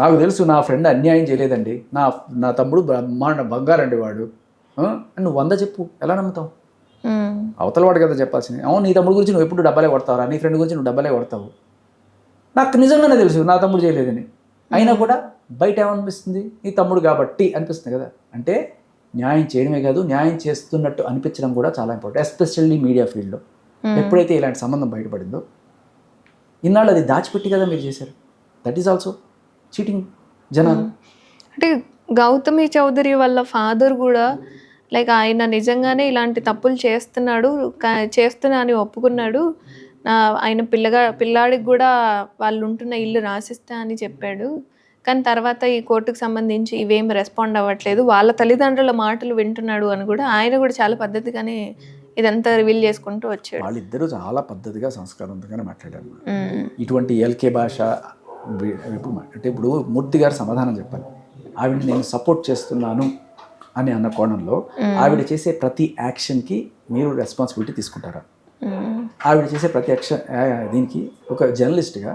B: నాకు తెలుసు నా ఫ్రెండ్ అన్యాయం చేయలేదండి, నా తమ్ముడు బ్రహ్మాండ బంగారండి వాడు అని నువ్వు 100 చెప్పు, ఎలా నమ్ముతావు? అవతల వాడు కదా చెప్పాల్సింది. అవును, నీ తమ్ముడు గురించి నువ్వు ఎప్పుడు డబ్బాలే కొడతావురా, నీ ఫ్రెండ్ గురించి నువ్వు డబ్బాలే కొడతావు. నాకు నిజంగానే తెలుసు నా తమ్ముడు చేయలేదని, అయినా కూడా బయట ఏమనిపిస్తుంది, నీ తమ్ముడు కాబట్టి అనిపిస్తుంది కదా. అంటే న్యాయం చేయడమే కాదు, న్యాయం చేస్తున్నట్టు అనిపించడం కూడా చాలా ఇంపార్టెంట్, ఎస్పెషల్లీ మీడియా ఫీల్డ్లో. ఎప్పుడైతే ఇలాంటి సంబంధం బయటపడిందో, ఇన్నాళ్ళు అది దాచిపెట్టి కదా మీరు చేశారు. దట్ ఈస్ ఆల్సో చీటింగ్ జనాలు.
A: అంటే గౌతమి చౌదరి వాళ్ళ ఫాదర్ కూడా లైక్ ఆయన నిజంగానే ఇలాంటి తప్పులు చేస్తున్నా అని ఒప్పుకున్నాడు. ఆయన పిల్లాడికి కూడా వాళ్ళు ఉంటున్న ఇల్లు రాసిస్తా అని చెప్పాడు. కానీ తర్వాత ఈ కోర్టుకు సంబంధించి ఇవేం రెస్పాండ్ అవ్వట్లేదు, వాళ్ళ తల్లిదండ్రుల మాటలు వింటున్నాడు అని కూడా ఆయన కూడా చాలా పద్ధతిగానే ఇదంతా రివీల్ చేసుకుంటూ వచ్చాడు.
B: వాళ్ళిద్దరూ చాలా పద్ధతిగా సంస్కారవంతంగానే మాట్లాడారు. ఇటువంటి ఎల్కే భాష అంటే ఇప్పుడు మూర్తి గారు సమాధానం చెప్పాలి. ఆవిడని నేను సపోర్ట్ చేస్తున్నాను అని అన్న కోణంలో ఆవిడ చేసే ప్రతి యాక్షన్కి మీరు రెస్పాన్సిబిలిటీ తీసుకుంటారా? ఆవిడ చేసే ప్రతి యాక్షన్ దీనికి ఒక జర్నలిస్ట్గా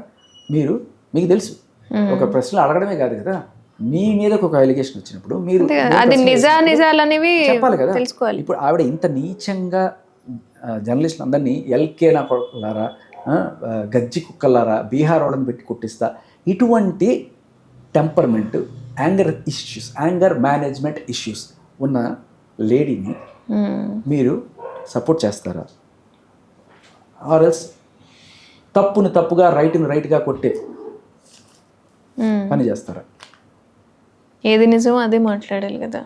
B: మీకు తెలుసు, ఒక ప్రశ్నలు అడగడమే కాదు కదా, మీ మీదకి ఒక అలిగేషన్ వచ్చినప్పుడు మీరు
A: నిజాలనేవి
B: చెప్పాలి కదా,
A: తెలుసుకోవాలి.
B: ఇప్పుడు ఆవిడ ఇంత నీచంగా జర్నలిస్టులు అందరినీ ఎల్కే నా కొడుకులారా, గజ్జి కుక్కలారా, బీహార్ వాళ్ళని పెట్టి కొట్టిస్తా, ఇటువంటి టెంపర్మెంట్, యాంగర్ మేనేజ్మెంట్ ఇష్యూస్ ఉన్న లేడీని మీరు సపోర్ట్ చేస్తారా? ఆర్ఎల్స్ తప్పుని తప్పుగా రైట్ని రైట్గా కొట్టే పని చేస్తారా?
A: ఏది నిజమో అదే మాట్లాడాలి కదా.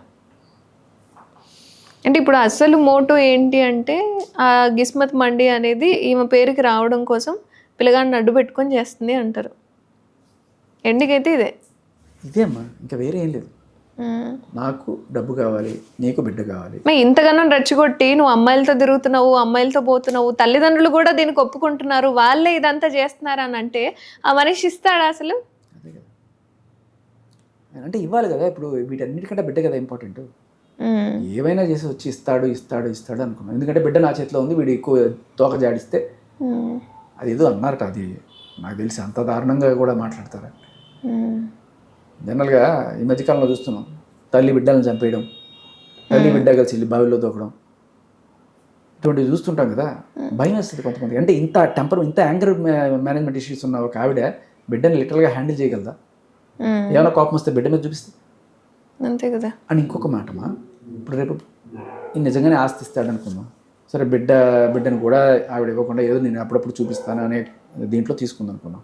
A: అంటే ఇప్పుడు అసలు మోటో ఏంటి అంటే ఆ గిస్మత్ మండి అనేది ఈమె పేరుకి రావడం కోసం పిల్లగాడిని అడ్డు పెట్టుకొని చేస్తుంది అంటారు. ఎండికైతే
B: ఇదేమ్మా, ఇంకా వేరే ఏం లేదు. నాకు డబ్బు కావాలి, నీకు బిడ్డ కావాలి.
A: ఇంతగానో రెచ్చగొట్టి నువ్వు అమ్మాయిలతో తిరుగుతున్నావు, అమ్మాయిలతో పోతున్నావు, తల్లిదండ్రులు కూడా దీనికి ఒప్పుకుంటున్నారు, వాళ్ళే ఇదంతా చేస్తున్నారు అని అంటే ఆ మనిషి ఇస్తాడా అసలు?
B: అదే కదా, అంటే ఇవ్వాలి కదా. ఇప్పుడు వీటన్నిటికంటే బిడ్డ కదా ఇంపార్టెంట్. ఏమైనా చేసి వచ్చి ఇస్తాడు అనుకున్నాను. ఎందుకంటే బిడ్డ నా చేతిలో ఉంది, వీడు ఎక్కువ తోక జాడిస్తే అది ఏదో అన్నారట, అది నాకు తెలిసి అంత దారుణంగా కూడా మాట్లాడతారా? జనరల్గా ఈ మధ్యకాలంలో చూస్తున్నాం, తల్లి బిడ్డలను చంపేయడం, తల్లి బిడ్డ కలిసి బావిలో దూకడం, ఇటువంటివి చూస్తుంటాం కదా. భయం వేస్తుంది కొంతమంది. అంటే ఇంత యాంగర్ మేనేజ్మెంట్ ఇష్యూస్ ఉన్న ఒక ఆవిడ బిడ్డని లిటరల్గా హ్యాండిల్ చేయగలదా? ఏమైనా కోపం వస్తే బిడ్డ మీద చూపిస్తే
A: అంతే కదా.
B: అని ఇంకొక మాటమా, ఇప్పుడు రేపు నిజంగానే ఆస్తి ఇస్తాడు అనుకుందాం, సరే బిడ్డను కూడా ఆవిడ ఇవ్వకుండా ఏదో నేను అప్పుడప్పుడు చూపిస్తాను అనే దీంట్లో తీసుకుంది అనుకున్నాం.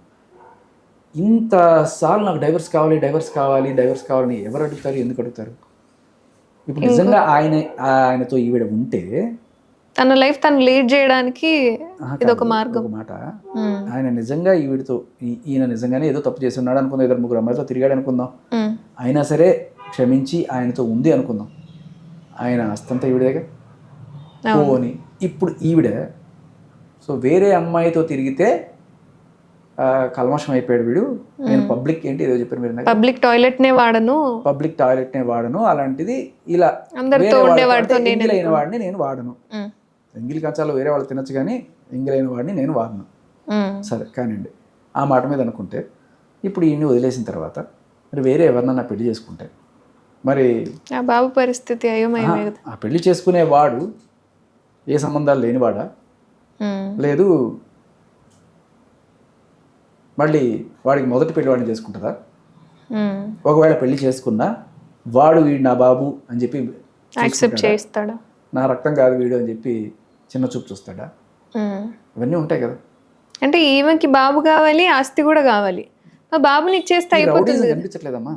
B: ఇంతసార్లు నాకు డైవర్స్ కావాలని ఎవరు అడుగుతారు, ఎందుకు అడుగుతారు? ఇప్పుడు నిజంగా ఆయనతో ఈవిడ ఉంటే
A: తన లైఫ్ తను లీడ్ చేయడానికి ఇది ఒక మార్గం.
B: ఒక మాట, ఆయన నిజంగా ఈయన నిజంగానే ఏదో తప్పు చేసి ఉన్నాడు అనుకుందాం, 2-3 అమ్మాయిలతో తిరిగాడు అనుకుందాం, అయినా సరే క్షమించి ఆయనతో ఉంది అనుకుందాం, ఆయన అస్తంతా ఈవిడేగా పోని. ఇప్పుడు ఈవిడ సో వేరే అమ్మాయితో తిరిగితే కల్మషం అయిపోయాడు వీడు, నేను పబ్లిక్ ఏంటి ఏదో చెప్పారు మీరు,
A: పబ్లిక్ టాయిలెట్ నే వాడను, అలాంటిది ఇలా ఎంగిలైన వాడిని నేను వాడను. ఎంగిలి కంచాలు వేరే వాళ్ళు తినచ్చు కానీ ఎంగిలైన వాడిని నేను వాడను. సరే కానివ్వండి, ఆ మాట మీద అనుకుంటే ఇప్పుడు ఈయన్ని వదిలేసిన తర్వాత మరి వేరే ఎవరినన్నా పెళ్లి చేసుకుంటే మరి ఆ బాబు పరిస్థితి
B: ఆ పెళ్లి చేసుకునే వాడు ఏ సంబంధాలు లేనివాడా, లేదు మళ్ళీ వాడికి మొదటి పెళ్లి వాడిని చేసుకుంటుందా? ఒకవేళ పెళ్లి చేసుకున్నా వాడు వీడు నా బాబు అని చెప్పి
A: యాక్సెప్ట్ చేస్తాడా?
B: నా రక్తం కాదు వీడు అని చెప్పి చిన్న చూపు చూస్తాడా? ఇవన్నీ ఉంటాయి కదా.
A: అంటే ఈమెకి బాబు కావాలి, ఆస్తి కూడా కావాలి, బాబుని ఇచ్చేస్తే అయిపోతుంది.
B: కనిపించట్లేదమ్మా,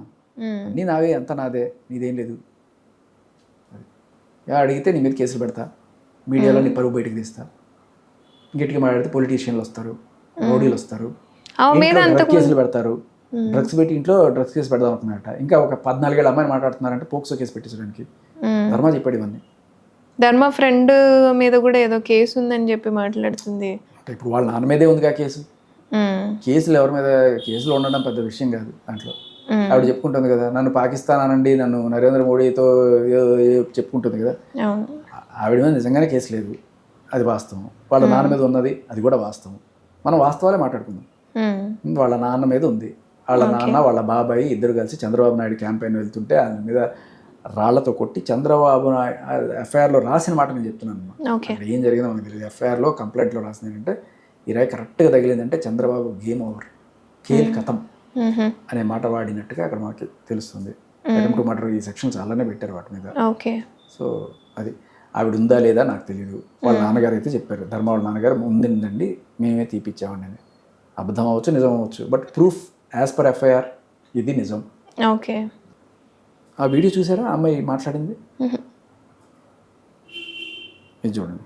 B: అన్నీ నావే, అంత నాదే, నీదేం లేదు. అడిగితే నీ మీద కేసులు పెడతా, మీడియాలో నీ పరువు బయటకు తీస్తా, గట్టిగా మాట్లాడితే పొలిటీషియన్లు వస్తారు, రౌడీలు వస్తారు.
A: ఆమె మీద
B: డ్రగ్ కేసులు పెడతారు, డ్రగ్స్ పెట్టి ఇంట్లో డ్రగ్స్ కేసు పెడదాం అనుకున్నారట. ఇంకా ఒక 14 ఏళ్ళ అమ్మాయిని మాట్లాడుతున్నారంటే పోక్సో కేసు పెట్టించడానికి. ధర్మ చెప్పాడు ఇవన్నీ.
A: ధర్మ ఫ్రెండ్ మీద కూడా ఏదో కేసు ఉందని చెప్పి మాట్లాడుతుంది.
B: అంటే ఇప్పుడు వాళ్ళ నాన్న మీదే ఉందిగా కేసు. కేసులు ఎవరి మీద, కేసులు ఉండడం పెద్ద విషయం కాదు దాంట్లో. ఆవిడ చెప్పుకుంటుంది కదా, నన్ను పాకిస్తాన్ అనండి, నన్ను నరేంద్ర మోడీతో చెప్పుకుంటుంది కదా. ఆవిడ మీద నిజంగానే కేసు లేదు, అది వాస్తవం. వాళ్ళ నాన్న మీద ఉన్నది, అది కూడా వాస్తవం. మనం వాస్తవాలే మాట్లాడుకుందాం. వాళ్ళ నాన్న మీద ఉంది. వాళ్ళ నాన్న వాళ్ళ బాబాయ్ ఇద్దరు కలిసి చంద్రబాబు నాయుడు క్యాంపెయిన్ వెళ్తుంటే ఆయన మీద రాళ్లతో కొట్టి చంద్రబాబు ఎఫ్ఐఆర్లో రాసిన మాట నేను చెప్తున్నాను. అక్కడ ఏం జరిగిందో మనకు తెలియదు. ఎఫ్ఐఆర్లో కంప్లైంట్లో రాసింది ఏంటంటే ఈ రాయి కరెక్ట్గా తగిలిందంటే చంద్రబాబు గేమ్ ఓవర్, ఖేల్ ఖతం అనే మాట వాడినట్టుగా అక్కడ మాకు తెలుస్తుంది. అటెంప్ట్ టు మర్డర్ ఈ సెక్షన్స్ అలానే పెట్టారు వాటి మీద. సో అది ఆవిడ ఉందా లేదా నాకు తెలియదు. వాళ్ళ నాన్నగారు అయితే చెప్పారు, ధర్మ వాళ్ళ నాన్నగారు ఉందండి, మేమే తీపిచ్చామండి అని. అబద్ధం అవ్వచ్చు, నిజం అవ్వచ్చు, but proof as per FIR ఇది నిజం.
A: ఓకే.
B: ఆ వీడియో చూసారా అమ్మాయి మాట్లాడింది? ఇది చూడండి.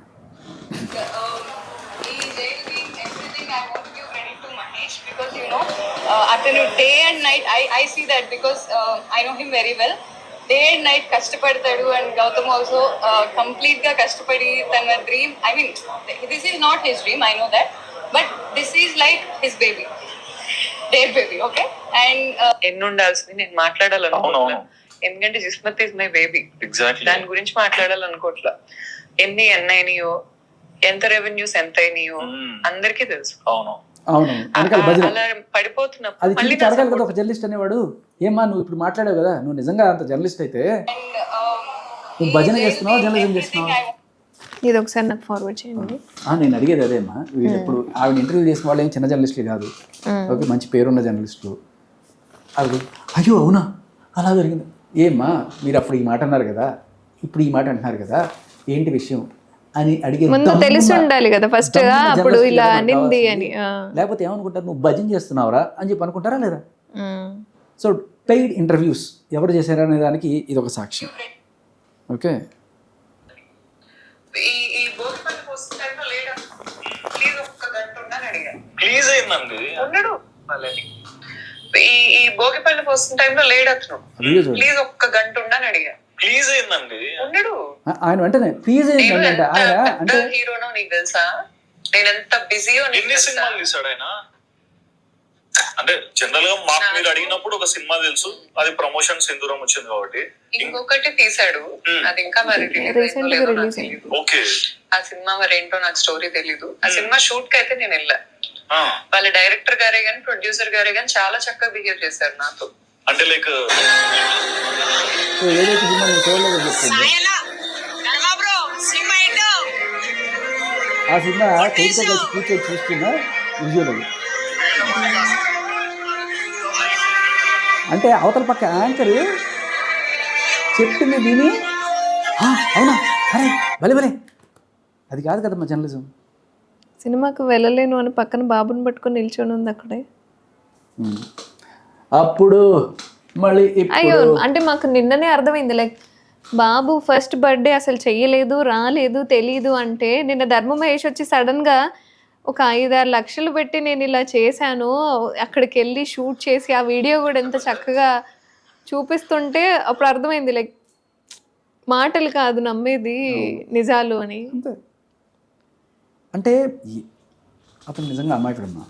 C: అతను day and night I see that because I know him very well. Day and night కష్టపడతాడు. అండ్ గౌతమ్ ఆల్సో కంప్లీట్ గా కష్టపడి తన dream, I mean this is not his dream, I know that, but this is like his baby, their baby. Okay. And
D: ఎన్ని ఉండాల్సింది నేను మాట్లాడాలనుకోవట్లా, ఎందుకంటే Jismat is my baby. దాని గురించి మాట్లాడాలనుకోవట్లా. ఎన్ని అయినాయో, ఎంత రెవెన్యూస్ ఎంత అయినాయో అందరికీ తెలుసు.
B: అవును,
D: అలా పడిపోతున్నప్పుడు
B: అది అడగాలి కదా ఒక జర్నలిస్ట్ అనేవాడు. ఏమ్మా నువ్వు ఇప్పుడు మాట్లాడావు కదా, నువ్వు నిజంగా అంత జర్నలిస్ట్ అయితే నువ్వు భజన చేస్తున్నావా, జర్నలిజం చేస్తున్నావా?
A: ఇది ఒకసారి నాకు ఫార్వర్డ్ చేయండి.
B: నేను అడిగేది అదేమ్మా. వీళ్ళు ఇప్పుడు ఆవిడ ఇంటర్వ్యూ చేసిన వాళ్ళు ఏం చిన్న జర్నలిస్టులు కాదు, ఓకే, మంచి పేరున్న జర్నలిస్టులు. ఆవిడ అయ్యో అవునా అలా జరిగింది. ఏమ్మా మీరు అప్పుడు ఈ మాట అన్నారు కదా, ఇప్పుడు ఈ మాట అంటున్నారు కదా, ఏంటి విషయం అని అడిగే
A: ముందు తెలిసి ఉండాలి కదా ఫస్ట్, అప్పుడు ఇలా అనింది అని.
B: లేకపోతే ఏమనుకుంటారు, నువ్వు భజన చేస్తున్నావురా అని చెప్పి అనుకుంటారా లేదా? సో పెయిడ్ ఇంటర్వ్యూస్ ఎవరు చేశారా అనే దానికి ఇది ఒక సాక్ష్యం. ఓకే.
D: ఈ భోగిపల్లి పోస్ట్ టైంలో లేడా, ప్లీజ్ ఒక్క గంట ఉండని అడిగాను.
E: ప్లీజ్ అయిందండి
D: ఉన్నాడు వాళ్ళని. ఈ భోగిపల్లి పోస్ట్ టైంలో లేడు అతను, ప్లీజ్ ఒక్క గంట ఉండని అడిగాను.
E: ప్లీజ్ అయిందండి
D: ఉన్నాడు.
B: ఆయన వెంటనే ప్లీజ్ అయిందంటే ఆయన అంటే
D: హీరోనో నీకు తెలుసా, నేను ఎంత బిజీయో.
E: ఎన్ని సినిమాలు తీసాడు ఆయన? అంటే జనరల్ గా మాకు మీరు అడిగినప్పుడు ఒక సినిమా తెలుసు, అది ప్రమోషన్ సింధూరం వచ్చింది కాబట్టి.
D: ఇంకొకటి తీసాడు, అది ఇంకా మరి
E: ఓకే.
D: ఆ సినిమా మరి ఏంటో నాకు స్టోరీ తెలీదు. ఆ సినిమా షూట్ కి అయితే నేను వెళ్ళా. వాళ్ళ డైరెక్టర్ గారే గాని ప్రొడ్యూసర్ గారే గాని చాలా చక్కగా బిహేవ్ చేశారు నాతో.
E: అంటే లైక్
B: ఏదైతే సినిమా నేను చూడలేదు చెప్తుంది, ఆ సినిమా కొడుకుతో కలిసి కూర్చొని చూస్తున్న విజువల్ అది. అంటే అవతల పక్క యాంకర్ చెప్పింది విని అవునా అరే భలే భలే, అది కాదు కదమ్మా జర్నలిజం.
A: సినిమాకి వెళ్ళలేను అని పక్కన బాబుని పట్టుకొని నిల్చొని ఉంది అక్కడే.
B: అప్పుడు మళ్ళీ
A: అయ్యో అంటే మాకు నిన్ననే అర్థమైంది, లైక్ బాబు ఫస్ట్ బర్త్డే అసలు చెయ్యలేదు, రాలేదు, తెలీదు అంటే నిన్న ధర్మ మహేష్ వచ్చి సడన్గా ఒక 5-6 లక్షలు పెట్టి నేను ఇలా చేశాను, అక్కడికి వెళ్ళి షూట్ చేసి ఆ వీడియో కూడా ఎంత చక్కగా చూపిస్తుంటే అప్పుడు అర్థమైంది, లైక్ మాటలు కాదు నమ్మేది నిజాలు అని.
B: అంటే అతను నిజంగా అమాయకుడమ్మా.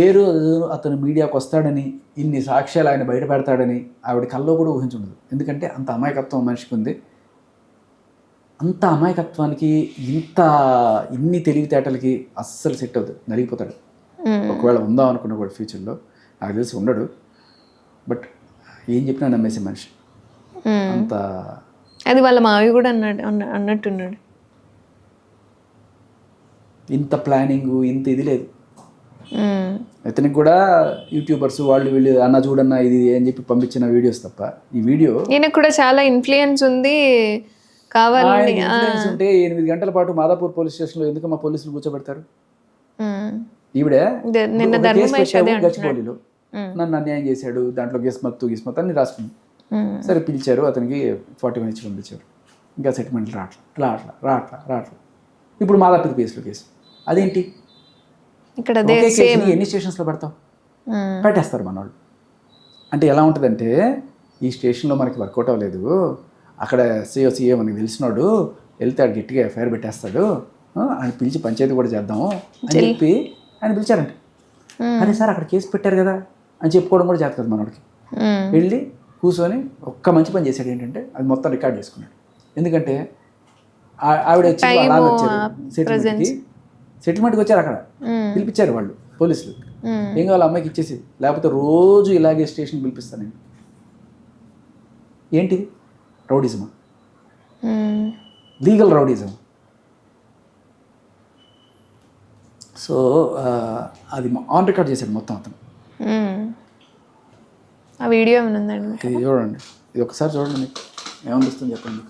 B: ఏ రోజు అతను మీడియాకు వస్తాడని, ఇన్ని సాక్ష్యాలు ఆయన బయట పెడతాడని ఆవిడ కల్లో కూడా ఊహించుండదు. ఎందుకంటే అంత అమాయకత్వం మనిషికి ఉంది. అంత అమాయకత్వానికి ఇన్ని తెలివితేటలకి అస్సలు సెట్ అవుతుంది, నలిగిపోతాడు. ఒకవేళ ఉందాం అనుకున్నా కూడా ఫ్యూచర్లో నాకు తెలిసి ఉండడు. బట్ ఏం చెప్పినా నమ్మేసే మనిషి అంత.
A: అది వాళ్ళ మావి కూడా అన్నట్టున్నాడు.
B: ఇంత ప్లానింగ్ ఇంత ఇది లేదు ఇతనికి కూడా. యూట్యూబర్స్ వాళ్ళు వీళ్ళు అన్న చూడన్న ఇది అని చెప్పి పంపించిన వీడియోస్ తప్ప ఈ వీడియో
A: ఈయనకు కూడా చాలా ఇన్ఫ్లుయెన్స్ ఉంది. కావాలని
B: ఉంటే 8 గంటల పాటు మాదాపూర్ పోలీస్ స్టేషన్లో ఎందుకు మా పోలీసులు కూర్చోబెడతారు? ఈవిడే గచ్చిబౌలిలో నన్ను అన్యాయం చేశాడు, దాంట్లో గిస్మత్ అని రాసుకుంది. సరే పిలిచారు, అతనికి 40 minutes పంపించారు. ఇంకా సెటిల్మెంట్లు రావట్లా. ఇప్పుడు మాదాపూర్ కేసులో కేసు అదేంటి?
A: ఇక్కడ అదే
B: ఒకే
A: సేమ్
B: కేసుని ఎన్ని స్టేషన్స్లో పెడతావు? పెట్టేస్తారు మన వాళ్ళు. అంటే ఎలా ఉంటుందంటే ఈ స్టేషన్లో మనకి వర్కౌట్ అవ్వలేదు, అక్కడ సీఏ మనకి తెలిసినాడు, వెళ్తే ఆడు గట్టిగా ఎఫ్ఐఆర్ పెట్టేస్తాడు, ఆయన పిలిచి పంచాయతీ కూడా చేద్దాము అని చెప్పి ఆయన పిలిచారంట. అరే సార్ అక్కడ కేసు పెట్టారు కదా అని చెప్పుకోవడం కూడా చేస్తుంది మనోడికి. వెళ్ళి కూర్చొని ఒక్క మంచి పని చేశాడు ఏంటంటే అది మొత్తం రికార్డ్ చేసుకున్నాడు. ఎందుకంటే ఆవిడ వచ్చి వాళ్ళ నాన్న వచ్చారు సెటిల్మెంట్కి వచ్చారు, అక్కడ పిలిపించారు వాళ్ళు పోలీసులు. ఏం కావాలి అమ్మాయికి ఇచ్చేసి, లేకపోతే రోజు ఇలాగే స్టేషన్ పిలిపిస్తాను నేను. ఏంటిది రౌడిజమా? Legal rowdyism. సో అది ఆన్ రికార్డ్ చేశాడు మొత్తం అతను.
A: ఆ వీడియో ఏమైనా ఉందండి?
B: ఇది చూడండి, ఇది ఒకసారి చూడండి, మీకు ఏమనిపిస్తుంది చెప్పండి.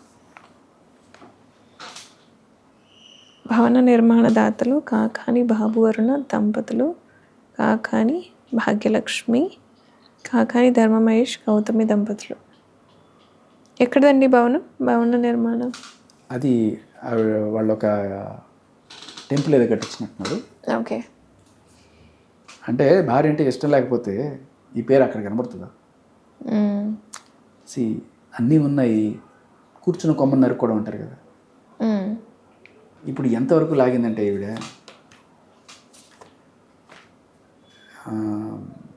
A: భవన నిర్మాణదాతలు కాకాని బాబువరుణ దంపతులు, కాకాని భాగ్యలక్ష్మి, కాకాని ధర్మమహేష్ గౌతమి దంపతులు. ఎక్కడదండి భవన నిర్మాణం?
B: అది వాళ్ళు ఒక టెంపుల్ ఏదో కట్టించినట్టున్నారు.
A: ఓకే.
B: అంటే భార్య అంటే ఇష్టం లేకపోతే ఈ పేరు అక్కడ కనబడుతుందా? అన్నీ ఉన్నాయి, కూర్చుని కొమ్మని నరుక్కోవడం అంటారు కదా. ఇప్పుడు ఎంతవరకు లాగిందంటే ఈవిడ,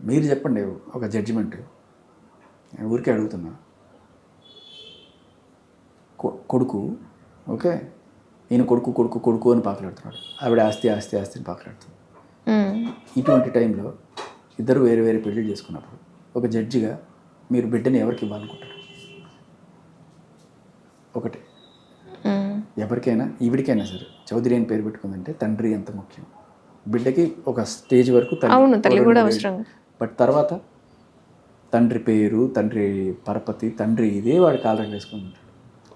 B: మీరు చెప్పండి ఒక జడ్జిమెంట్. నేను ఊరికే అడుగుతున్నా. కొడుకు ఓకే, ఈయన కొడుకు కొడుకు కొడుకు అని పాకలాడుతున్నాడు, ఆవిడ ఆస్తి ఆస్తి ఆస్తి అని పాకలాడుతుంది. ఇటువంటి టైంలో ఇద్దరు వేరే వేరే పెళ్ళిళ్ళు చేసుకున్నప్పుడు ఒక జడ్జిగా మీరు బిడ్డని ఎవరికి ఇవ్వాలనుకుంటారు? ఒకటి, ఎవరికైనా ఈవిడికైనా సరే చౌదరి అని పేరు పెట్టుకుందంటే తండ్రి ఎంత ముఖ్యం. బిడ్డకి ఒక స్టేజ్ వరకు
A: తల్లి కూడా అవసరం,
B: బట్ తర్వాత తండ్రి పేరు, తండ్రి పరపతి, తండ్రి ఇదే వాడి కాలం వేసుకుంటాడు.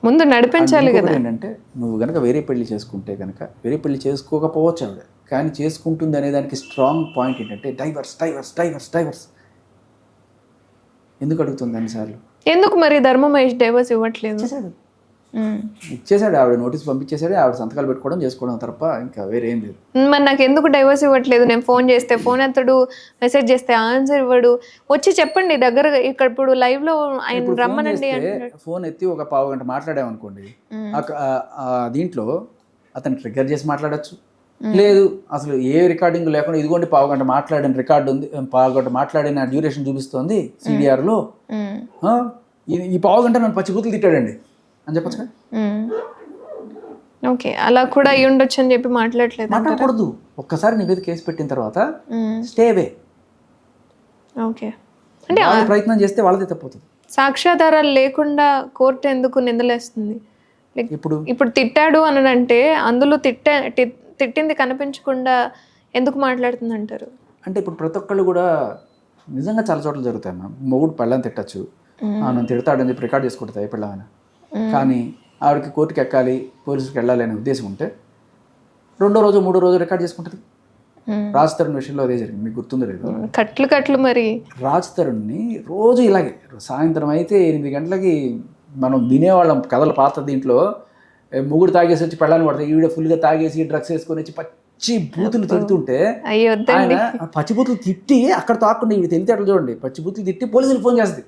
A: ముందు నడిపించాలి కదా.
B: ఏంటంటే నువ్వు కనుక వేరే పెళ్లి చేసుకుంటే కనుక, వేరే పెళ్లి చేసుకోకపోవచ్చు ఆవిడ, కానీ చేసుకుంటుంది అనే దానికి స్ట్రాంగ్ పాయింట్ ఏంటంటే డైవర్స్ డైవర్స్ డైవర్స్ డైవర్స్. ఎందుకు అడుగుతుంది అన్నిసార్లు?
A: ఎందుకు మరి ధర్మమహేష్ డైవర్స్ ఇవ్వట్లేదు?
B: ఇచ్చేసాడు, ఆవిడ నోటీస్ పంపించేసాడు, ఆవిడ సంతకాలు పెట్టుకోవడం చేసుకోవడం తప్ప ఇంకా వేరే ఏం లేదు.
A: మరి నాకు ఎందుకు డైవర్స్ ఇవ్వట్లేదు? నేను ఫోన్ చేస్తే ఫోన్ ఎత్తడు, మెసేజ్ చేస్తే ఆన్సర్ ఇవ్వడు. వచ్చి చెప్పండి దగ్గర, ఇక్కడ ఇప్పుడు లైవ్ లో ఆయన రమ్మనండి.
B: ఫోన్ ఎత్తి ఒక పావు గంట మాట్లాడామనుకోండి, దీంట్లో అతను ట్రిగ్గర్ చేసి మాట్లాడచ్చు. లేదు అసలు ఏ రికార్డింగ్ లేకుండా ఇదిగోండి పావు గంట మాట్లాడిన రికార్డు ఉంది, పావు గంట మాట్లాడిన డ్యూరేషన్ చూపిస్తోంది CDR లో, ఈ పావు గంట నన్ను పచ్చిబూతులు తిట్టాడండి అని చెప్పచ్చు.
A: ఓకే, అలా కూడా అయ్యి ఉండొచ్చు అని చెప్పి
B: మాట్లాడకూడదు. ఒక్కసారి నీ మీద కేసు పెట్టిన తర్వాత స్టే అవే.
A: ఓకే, అంటే
B: ప్రయత్నం చేస్తే వాళ్ళదే తప్పుతుంది.
A: సాక్ష్యాధారాలు లేకుండా కోర్టు ఎందుకు నిందలేస్తుంది? ఇప్పుడు తిట్టాడు అని అంటే అందులో తిట్టింది కనిపించకుండా ఎందుకు మాట్లాడుతుంది అంటారు?
B: అంటే ఇప్పుడు ప్రతి ఒక్కళ్ళు కూడా నిజంగా చాలా చోట్ల జరుగుతాయి అమ్మా. మొగుడు పెళ్ళని తిట్టచ్చు, నన్ను తిడతాడని చెప్పి రికార్డ్ చేసుకుంటుంది ఏ పెళ్ళమైనా. కానీ ఆవిడకి కోర్టుకి ఎక్కాలి, పోలీసుకి వెళ్ళాలి అనే ఉద్దేశం ఉంటే 2వ రోజు 3వ రోజు రికార్డ్ చేసుకుంటుంది. రాజ్ తరుణ్ విషయంలో అదే జరిగింది, మీకు గుర్తుందో లేదు?
A: కట్లు మరి రాజ్
B: తరుణ్ని రోజు ఇలాగే సాయంత్రం అయితే 8 గంటలకి మనం వినేవాళ్ళం కథలు. పాత దీంట్లో మొగుడు తాగేసి వచ్చి పెళ్ళాన్ని పడతాయి, ఈవిడ ఫుల్గా తాగేసి డ్రగ్స్ వేసుకొని వచ్చి పచ్చి బూతులు తిడుతుంటే ఆయన పచ్చి బూతులు తిట్టి అక్కడ తాకుండా ఈవిడ తెలితే అట్లా చూడండి, పచ్చి బూతులు తిట్టి పోలీసులు ఫోన్ చేస్తుంది,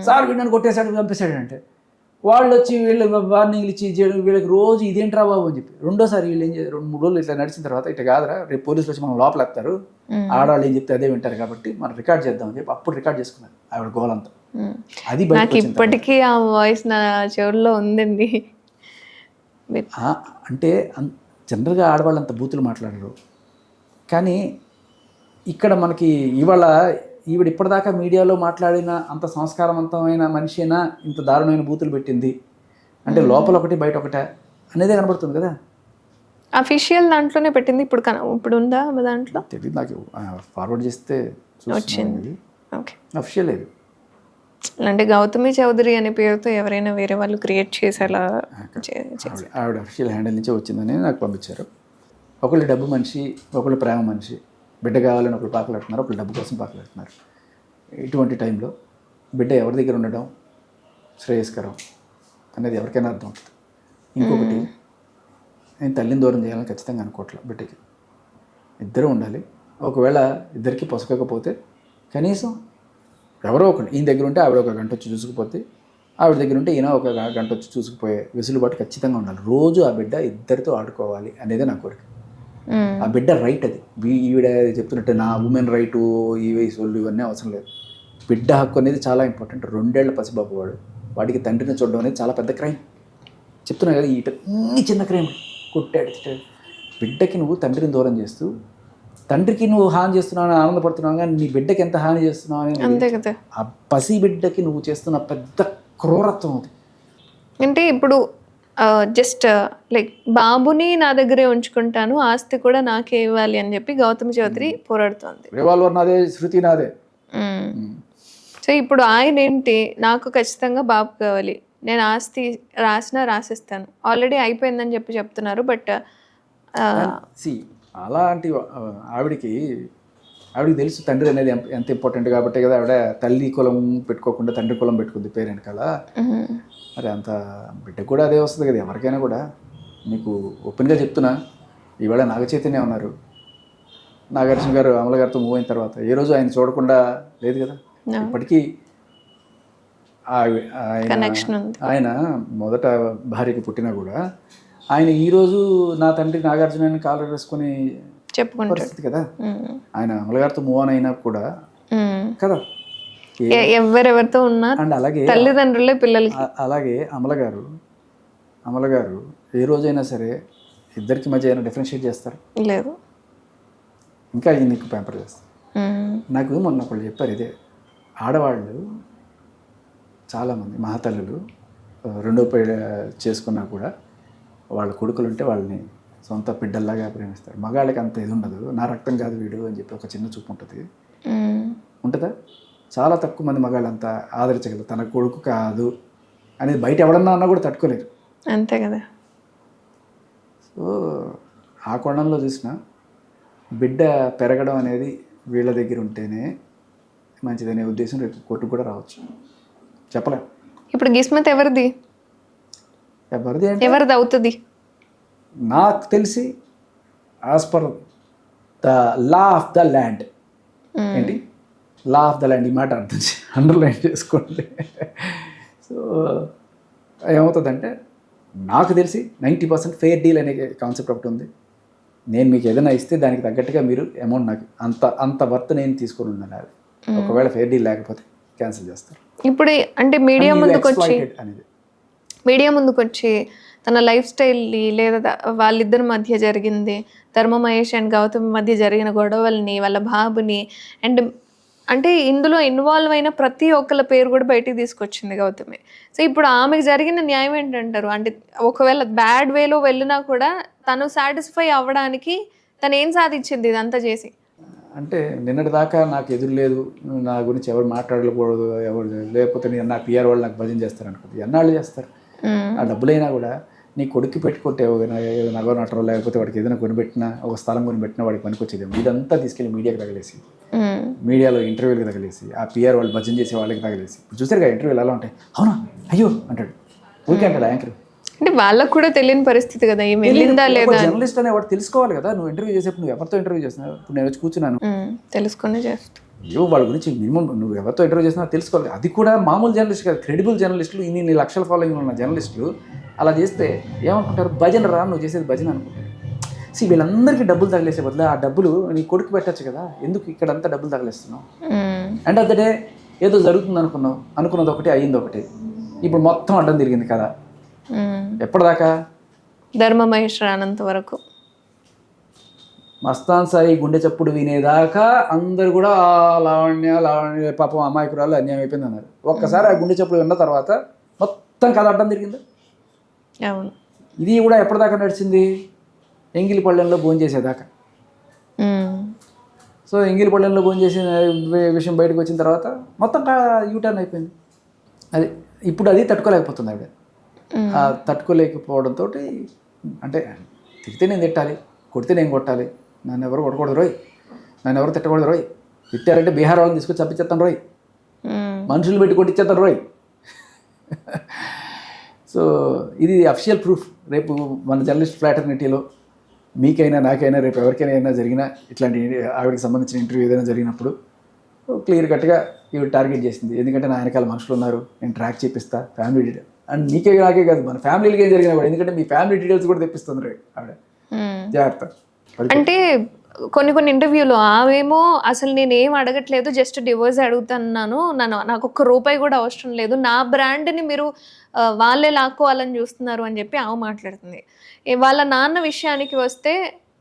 B: సార్ వీడిని కొట్టేశాడు చంపేశాడు అంటే. వాళ్ళు వచ్చి వీళ్ళు వార్నింగ్లు ఇచ్చి వీళ్ళకి రోజు ఇదేంట్రా బాబు అని చెప్పి. రెండోసారి వీళ్ళు ఏం చేయాలి, 2-3 రోజులు ఇట్లా నడిచిన తర్వాత ఇట్లా కాదురా రేపు పోలీసులు వచ్చి మనం లోపల ఎత్తారు, ఆడవాళ్ళు ఏం చెప్తే అదే వింటారు కాబట్టి మనం రికార్డ్ చేద్దాం అని చెప్పి అప్పుడు రికార్డ్ చేసుకున్నారు ఆవిడ గోలంతా. అది
A: నాకు ఇప్పటికీ ఆ వాయిస్ నా చెవుల్లో ఉందండి.
B: అంటే జనరల్గా ఆడవాళ్ళు అంత బూతులు మాట్లాడరు, కానీ ఇక్కడ మనకి ఇవాళ ఈవిడ ఇప్పటిదాకా మీడియాలో మాట్లాడిన అంత సంస్కారవంతమైన మనిషి అయినా ఇంత దారుణమైన బూతులు పెట్టింది అంటే లోపల ఒకటి బయట ఒకటే అనేదే కనబడుతుంది కదా.
A: అఫీషియల్ దాంట్లోనే పెట్టింది, ఇప్పుడు ఉందా దాంట్లో
B: తెలియదు నాకు, ఫార్వర్డ్ చేస్తే
A: వచ్చింది. ఓకే,
B: అఫీషియల్ లేదు
A: అంటే గౌతమి చౌదరి అనే పేరుతో ఎవరైనా వేరే వాళ్ళు క్రియేట్ చేసేలా
B: ఆవిడ అఫీషియల్ హ్యాండిల్ నుంచే వచ్చిందని నాకు పంపించారు. ఒకళ్ళు డబ్బు మనిషి, ఒకళ్ళు ప్రేమ మనిషి, బిడ్డ కావాలని ఒకళ్ళు పాకలాడుతున్నారు, ఒకళ్ళు డబ్బు కోసం పాకలాడుతున్నారు. ఇటువంటి టైంలో బిడ్డ ఎవరి దగ్గర ఉండడం శ్రేయస్కరం అనేది ఎవరికైనా అర్థం అవుతుంది. ఇంకొకటి, నేను తల్లిని దూరం చేయాలని ఖచ్చితంగా అనుకోవట్లేదు బిడ్డకి. ఇద్దరు ఉండాలి. ఒకవేళ ఇద్దరికి పొసగకపోతే కనీసం ఎవరో ఒకటి ఈయన దగ్గర ఉంటే ఆవిడ ఒక గంట వచ్చి చూసుకుపోతే, ఆవిడ దగ్గర ఉంటే ఈయన ఒక గంట వచ్చి చూసుకుపోయే వెసులుబాటు ఖచ్చితంగా ఉండాలి. రోజు ఆ బిడ్డ ఇద్దరితో ఆడుకోవాలి అనేది నా కోరిక. ఆ బిడ్డ రైట్ అది. ఈవిడ చెప్తున్నట్టు నా ఉమెన్ రైటు ఈ వయసు వాళ్ళు ఇవన్నీ అవసరం లేదు. బిడ్డ హక్కు అనేది చాలా ఇంపార్టెంట్. 2 ఏళ్ల పసిబాబు వాడికి తండ్రిని చూడడం అనేది చాలా పెద్ద క్రైమ్. చెప్తున్నా కదా, ఇన్ని చిన్న క్రైమ్ కొట్టాడు తిట్టాడు. బిడ్డకి నువ్వు తండ్రిని దూరం చేస్తూ, తండ్రికి నువ్వు హాని చేస్తున్నావు అని ఆనందపడుతున్నావు, కానీ నీ బిడ్డకి ఎంత హాని చేస్తున్నావు అని ఆ పసి బిడ్డకి నువ్వు చేస్తున్న పెద్ద క్రూరత్వం అది.
A: అంటే ఇప్పుడు జస్ట్ లైక్ బాబుని నా దగ్గరే ఉంచుకుంటాను, ఆస్తి కూడా నాకే ఇవ్వాలి అని చెప్పి గౌతమ్ చౌదరి పోరాడుతోంది.
B: రివాల్వర్ నాదే, శృతి నాదే.
A: సో ఇప్పుడు ఆయన ఏంటి, నాకు ఖచ్చితంగా బాబు కావాలి, నేను ఆస్తి రాసిస్తాను, ఆల్రెడీ అయిపోయిందని చెప్తున్నారు. బట్
B: అలాంటి ఆవిడికి తెలుసు తండ్రి అనేది ఎంత ఇంపార్టెంట్ కాబట్టి కదా ఆవిడ తల్లి కులం పెట్టుకోకుండా తండ్రి కులం పెట్టుకుంది పేరు వెనకాల. మరి అంత బిడ్డకు కూడా అదే వస్తుంది కదా ఎవరికైనా కూడా. నీకు ఓపెన్గా చెప్తున్నా, ఈవేళ నాగ చైతన్య ఉన్నారు, నాగార్జున గారు అమల గారితో మూవ్ అయిన తర్వాత ఏ రోజు ఆయన చూడకుండా లేదు కదా. ఇప్పటికీ ఆయన మొదట భార్యకి పుట్టినా కూడా ఆయన ఈరోజు నా తండ్రి నాగార్జున కాలర్ వేసుకొని
A: చెప్పుకుంటారు
B: పరిస్థితి కదా. ఆయన అమలగారితో మూవ్ ఆన్ అయినా కూడా కదా,
A: ఎవరెవరితో ఉన్నా
B: అండ్ అలాగే
A: తల్లిదండ్రులే పిల్లలకి.
B: అలాగే అమల గారు ఏ రోజైనా సరే ఇద్దరికి మధ్య అయినా డిఫరెన్షియేట్ చేస్తారు
A: లేదు,
B: ఇంకా నీకు ప్యాంపర్ చేస్తారు. నాకు మొన్న ఒకళ్ళు చెప్పారు ఇదే, ఆడవాళ్ళు చాలామంది మహాతల్లులు రెండో పెళ్లి చేసుకున్నా కూడా వాళ్ళ కొడుకులు ఉంటే వాళ్ళని సొంత బిడ్డల్లాగా ప్రేమిస్తారు. మగాళ్ళకి అంత ఇది ఉండదు, నా రక్తం కాదు వీడు అని చెప్పి ఒక చిన్న చూపు ఉంటుంది. ఉంటుందా? చాలా తక్కువ మంది మగాళ్ళు అంతా ఆదరించగలరు, తన కొడుకు కాదు అనేది బయట ఎవడన్నా అన్నా కూడా తట్టుకోలేరు.
A: అంతే కదా.
B: సో ఆ కోణంలో చూసిన బిడ్డ పెరగడం అనేది వీళ్ళ దగ్గర ఉంటేనే మంచిదనే ఉద్దేశం రేపు కోర్టుకు కూడా రావచ్చు, చెప్పలేం.
A: ఇప్పుడు గిస్మత్ ఎవరిది అవుతుంది?
B: నాకు తెలిసి as per the law of the land. ఏంటి లా ఆఫ్ ద ల్యాండ్? ఈ మాట అర్థం అండర్లైన్ చేసుకోండి. సో ఏమవుతుందంటే నాకు తెలిసి 90% ఫెయిర్ డీల్ అనే కాన్సెప్ట్ ఒకటి ఉంది. నేను మీకు ఏదైనా ఇస్తే దానికి తగ్గట్టుగా మీరు అమౌంట్ నాకు అంత వర్త్ నేను తీసుకొని ఉన్నాను. అది ఒకవేళ ఫెయిర్ డీల్ లేకపోతే క్యాన్సిల్ చేస్తారు.
A: ఇప్పుడు అంటే మీడియా ముందుకు వచ్చి తన లైఫ్ స్టైల్ని లేదా వాళ్ళిద్దరి మధ్య జరిగింది, ధర్మ మహేష్ అండ్ గౌతమ్ మధ్య జరిగిన గొడవల్ని, వాళ్ళ బాబుని, అండ్ అంటే ఇందులో ఇన్వాల్వ్ అయిన ప్రతి ఒక్కళ్ళ పేరు కూడా బయటికి తీసుకొచ్చింది గౌతమే. సో ఇప్పుడు ఆమెకు జరిగిన న్యాయం ఏంటంటారు? అంటే ఒకవేళ బ్యాడ్ వేలో వెళ్ళినా కూడా తను సాటిస్ఫై అవ్వడానికి తను ఏం సాధించింది ఇదంతా చేసి?
B: అంటే నిన్నటి దాకా నాకు ఎదురు లేదు, నా గురించి ఎవరు మాట్లాడకూడదు, ఎవరు లేకపోతే నేను నా పిఆర్ వాళ్ళు నాకు భజన చేస్తారు అనుకుంది. ఎన్నాళ్ళు చేస్తారు? ఆ డబ్బులైనా కూడా నీ కొడుక్కి పెట్టుకుంటే నగో నటరో లేకపోతే వాడికి ఏదైనా కొనిపెట్టినా, ఒక స్థలం కొనిపెట్టినా వాడికి పనికొచ్చేదేమో. ఇదంతా తీసుకెళ్ళి మీడియాకి తగిలేసి, మీడియాలో ఇంటర్వ్యూలకు తగిలేసి, ఆ పిఆర్ వాళ్ళు భజన చేసే వాళ్ళకి తగిలేసి. ఇప్పుడు చూసారు కదా ఇంటర్వ్యూలు ఎలా ఉంటాయి, అవునా అయ్యో అంటాడు, ఊరికే అంటాడు యాంకర్.
A: అంటే వాళ్ళకు కూడా తెలియని పరిస్థితి కదా,
B: జర్నలిస్ట్ అనే వాడు తెలుసుకోవాలి కదా. నువ్వు ఇంటర్వ్యూ చేసేప్పుడు నువ్వు ఎవరితో ఇంటర్వ్యూ చేస్తున్నావు? ఇప్పుడు నేను వచ్చి కూర్చున్నాను,
A: తెలుసుకునే చేస్తా.
B: అయ్యో వాళ్ళ గురించి మినిమం నువ్వు ఎవరితో ఇంటర్వ్యూ చేసినా తెలుసుకోవాలి. అది కూడా మామూలు జర్నలిస్ట్ కాదు, క్రెడిబుల్ జర్నలిస్టులు, ఇన్ని లక్షల ఫాలోయింగ్ ఉన్న జర్నలిస్టులు అలా చేస్తే ఏమనుకుంటారు? భజన రా, నువ్వు చేసేది భజన అనుకుంటారు. వీళ్ళందరికీ డబ్బులు తగిలేసే బదులు ఆ డబ్బులు నీ కొడుకు పెట్టచ్చు కదా, ఎందుకు ఇక్కడంతా డబ్బులు తగిలేస్తున్నావు? అండ్ అదే డే ఏదో జరుగుతుంది అనుకున్నది ఒకటి, అయ్యింది ఒకటి. ఇప్పుడు మొత్తం అడ్డం తిరిగింది కదా. ఎప్పటిదాకా?
A: ధర్మ మహేష్ రానంత వరకు.
B: మస్తాన్ సాయి గుండె చప్పుడు వినేదాకా అందరు కూడా లావణ్య పాపం అమాయకురాలు అన్యాయం అయిపోయింది అన్నారు. ఒక్కసారి ఆ గుండె చప్పుడు విన్న తర్వాత మొత్తం కథ అడ్డం తిరిగింది.
A: అవును.
B: ఇది కూడా ఎప్పటిదాకా నడిచింది? ఎంగిలిపళ్ళెంలో భోజనం చేసేదాకా. సో ఎంగిలిపళ్ళెంలో భోజనం చేసిన విషయం బయటకు వచ్చిన తర్వాత మొత్తం యూటర్న్ అయిపోయింది. అది ఇప్పుడు అది తట్టుకోలేకపోతుంది ఆవిడ. ఆ తట్టుకోలేకపోవడంతో అంటే తిడితే నేను తిట్టాలి, కొడితే నేను కొట్టాలి, నన్ను ఎవరు కొట్టకూడదు రోయ్, నన్ను ఎవరు తిట్టకూడదు రోయ్, తిట్టారంటే బీహార్ వాళ్ళని తీసుకొచ్చి చంపించేస్తాను రోయ్, మనుషులు పెట్టి కొట్టించేస్తాను రోయ్. సో ఇది అఫిషియల్ ప్రూఫ్. రేపు మన జర్నలిస్ట్ ఫ్రాటర్నిటీలో మీకైనా నాకైనా రేపు ఎవరికైనా ఏదైనా జరిగినా ఇట్లాంటి ఆవిడకి సంబంధించిన ఇంటర్వ్యూ ఏదైనా జరిగినప్పుడు క్లియర్ కట్గా ఈవిడ టార్గెట్ చేసింది. ఎందుకంటే నా వెనకాల మనుషులు ఉన్నారు, నేను ట్రాక్ చేపిస్తా ఫ్యామిలీ డీటెయిల్ అండ్ నీకే నాకే కాదు మన ఫ్యామిలీకి ఏం జరిగినా కూడా, ఎందుకంటే మీ ఫ్యామిలీ డీటెయిల్స్ కూడా తెప్పిస్తుంది ఆవిడ. జాగ్రత్త.
A: అంటే కొన్ని ఇంటర్వ్యూలో ఆమెమో అసలు నేను ఏం అడగట్లేదు, జస్ట్ డివోర్స్ అడుగుతున్నాను, నాకు ఒక్క రూపాయి కూడా అవసరం లేదు, నా బ్రాండ్ని మీరు వాళ్ళే లాక్కోవాలని చూస్తున్నారు అని చెప్పి ఆమె మాట్లాడుతుంది. వాళ్ళ నాన్న విషయానికి వస్తే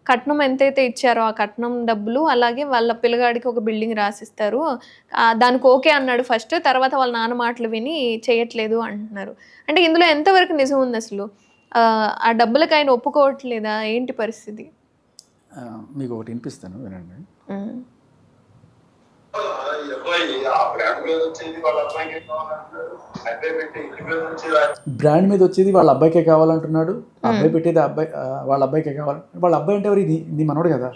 A: కట్నం ఎంతైతే ఇచ్చారో ఆ కట్నం డబ్బులు, అలాగే వాళ్ళ పిల్లగాడికి ఒక బిల్డింగ్ రాసిస్తారు, దానికి ఓకే అన్నాడు ఫస్ట్, తర్వాత వాళ్ళ నాన్న మాటలు విని చేయట్లేదు అంటున్నారు. అంటే ఇందులో ఎంతవరకు నిజం ఉంది అసలు? ఆ డబ్బులకు ఆయన ఒప్పుకోవట్లేదా, ఏంటి పరిస్థితి?
B: మీకు ఒకటి వినిపిస్తాను వినండి. బ్రాండ్ మీద వచ్చేది వాళ్ళ అబ్బాయికే కావాలంటున్నాడు, అబ్బాయి పెట్టేది అబ్బాయి వాళ్ళ అబ్బాయికే కావాలి. వాళ్ళ అబ్బాయి అంటే ఎవరు? నీ మనోడు కదా.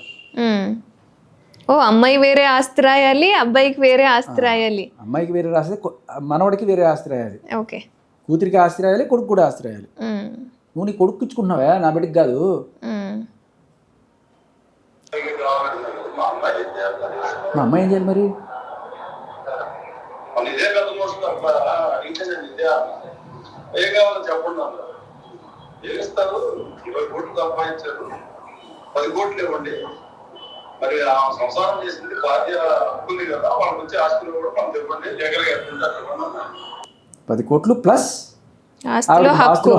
A: ఓ అమ్మాయి వేరే ఆస్తి రాయాలి, అబ్బాయికి వేరే ఆస్తి రాయాలి.
B: అమ్మాయికి వేరే రాస్తే మనవడికి వేరే ఆస్తి రాయాలి.
A: ఓకే,
B: కూతురికి ఆస్తి రాయాలి, కొడుకు కూడా ఆస్తి రాయాలి. నువ్వు నీ కొడుకు ఇచ్చుకుంటున్నావా, నా బిడ్డకి కాదు. మా అమ్మాయి ఏం చేయాలి మరి?
F: చెప్పండి, ఏమిస్తారు? 20 కోట్లు సంపాదించారు, 10 కోట్లు ఇవ్వండి. మరి ఆ సంసారం చేసింది భార్య హక్కుంది కదా, వాళ్ళకి వచ్చే ఆస్తులు కూడా మనం ఇవ్వండి, లీగల్గా ఎట్లుంటారు.
B: 10 కోట్లు ప్లస్ ఆస్తిలో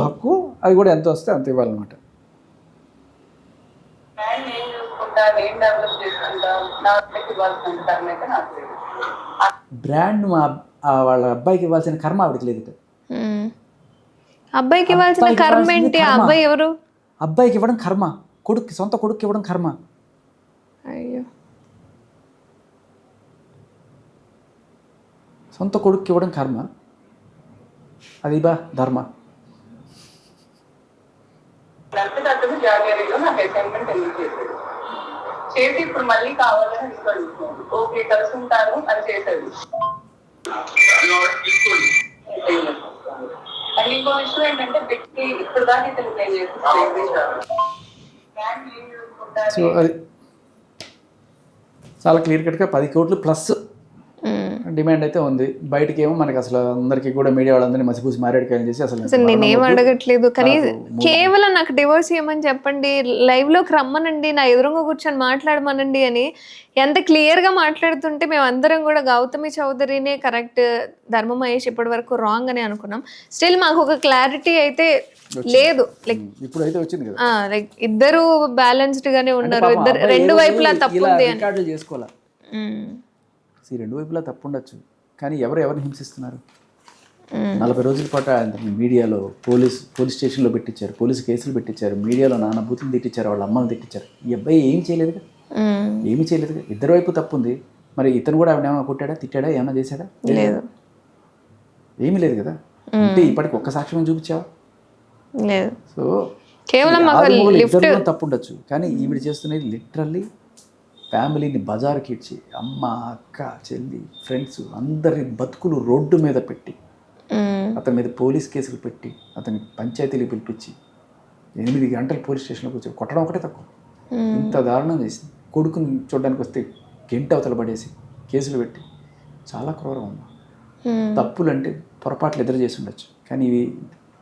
B: హక్కు, అది కూడా ఎంత వస్తే అంత ఇవ్వాలన్నమాట. బ్రాండ్ వాళ్ళ అబ్బాయికి ఇవ్వాల్సిన కర్మ ఆవిడకి లేదు.
A: అబ్బాయికి ఇవ్వాల్సిన కర్మ ఏంటి? అబ్బాయి ఎవరు?
B: అబ్బాయికి ఇవ్వడం కర్మ, కొడుకు సొంత కొడుకు ఇవ్వడం కర్మ.
A: అయ్యో,
B: సొంత కొడుకు ఇవ్వడం కర్మ, అది బా ధర్మ.
D: జనవరిలో నాకు అసైన్మెంట్ ఎందుకు చేశాడు, చేసి ఇప్పుడు మళ్ళీ కావాలని అడుగుతున్నాడు. ఓకే కలిసి ఉంటాను అని చేశాడు. అండ్ ఇంకో విషయం ఏంటంటే పెట్టి ఇప్పుడు దాకా ఇతను నేను
B: సో అది చాలా క్లియర్ కట్గా 10 కోట్లు ప్లస్ డిమాండ్ అయితే ఉంది. బయటకి ఏమో మనకి అసలు అందరికీ కూడా మీడియా వాళ్ళందరినీ మసిపూసి మారేడుకాయలు చేసి అసలు
A: నేనేం అడగట్లేదు, కానీ కేవలం నాకు డివోర్స్ ఇవ్వమని చెప్పండి, లైవ్లోకి రమ్మనండి, నా ఎదురుగా కూర్చొని మాట్లాడమనండి అని ఎంత క్లియర్గా మాట్లాడుతుంటే మేము అందరం కూడా గౌతమి చౌదరినే కరెక్ట్, ధర్మ మహేష్ ఇప్పటి వరకు రాంగ్ అని అనుకున్నాం. స్టిల్ మాకు ఒక క్లారిటీ అయితే లేదు. లైక్
B: ఇప్పుడు అయితే వచ్చింది కదా,
A: లైక్ ఇద్దరు బ్యాలెన్స్డ్ గానే ఉన్నారు, ఇద్దరు రెండు వైపులా తప్పు ఉంది అని
B: చేసుకోవాలి. రెండు వైపులా తప్పు ఉండొచ్చు, కానీ ఎవరిని హింసిస్తున్నారు? 40 రోజుల పాటు మీడియాలో పోలీస్ స్టేషన్లో పెట్టించారు, పోలీసు కేసులు పెట్టించారు, మీడియాలో నాన్న బూతులు తిట్టించారు, వాళ్ళ అమ్మని తిట్టించారు. ఈ అబ్బాయి ఏం చేయలేదుగా, ఏమీ చేయలేదుగా. ఇద్దరు వైపు తప్పు ఉంది. మరి ఇతను కూడా ఆవిడ ఏమైనా కొట్టాడా, తిట్టాడా, ఏమైనా చేశాడా?
A: లేదు,
B: ఏమీ లేదు కదా. అంటే ఇప్పటికి ఒక్క సాక్ష్యం చూపించావా?
A: లేదు.
B: సో
A: కేవలం
B: ఇద్దరు తప్పు ఉండొచ్చు, కానీ ఈవిడ చేస్తున్నది లిటరల్లీ ఫ్యామిలీని బజారుకి ఇచ్చి అమ్మ, అక్క, చెల్లి, ఫ్రెండ్స్ అందరి బతుకులు రోడ్డు మీద పెట్టి, అతని మీద పోలీస్ కేసులు పెట్టి, అతని పంచాయతీలు పిలిపించి 8 గంటలు పోలీస్ స్టేషన్లో కూర్చొని కొట్టడం ఒకటే తక్కువ. ఇంత దారుణం చేసింది. కొడుకుని చూడడానికి వస్తే గంట అవతల పడేసి కేసులు పెట్టి, చాలా క్రూరం అమ్మ. తప్పులు అంటే పొరపాట్లు ఎదురు చేసి ఉండొచ్చు, కానీ ఇవి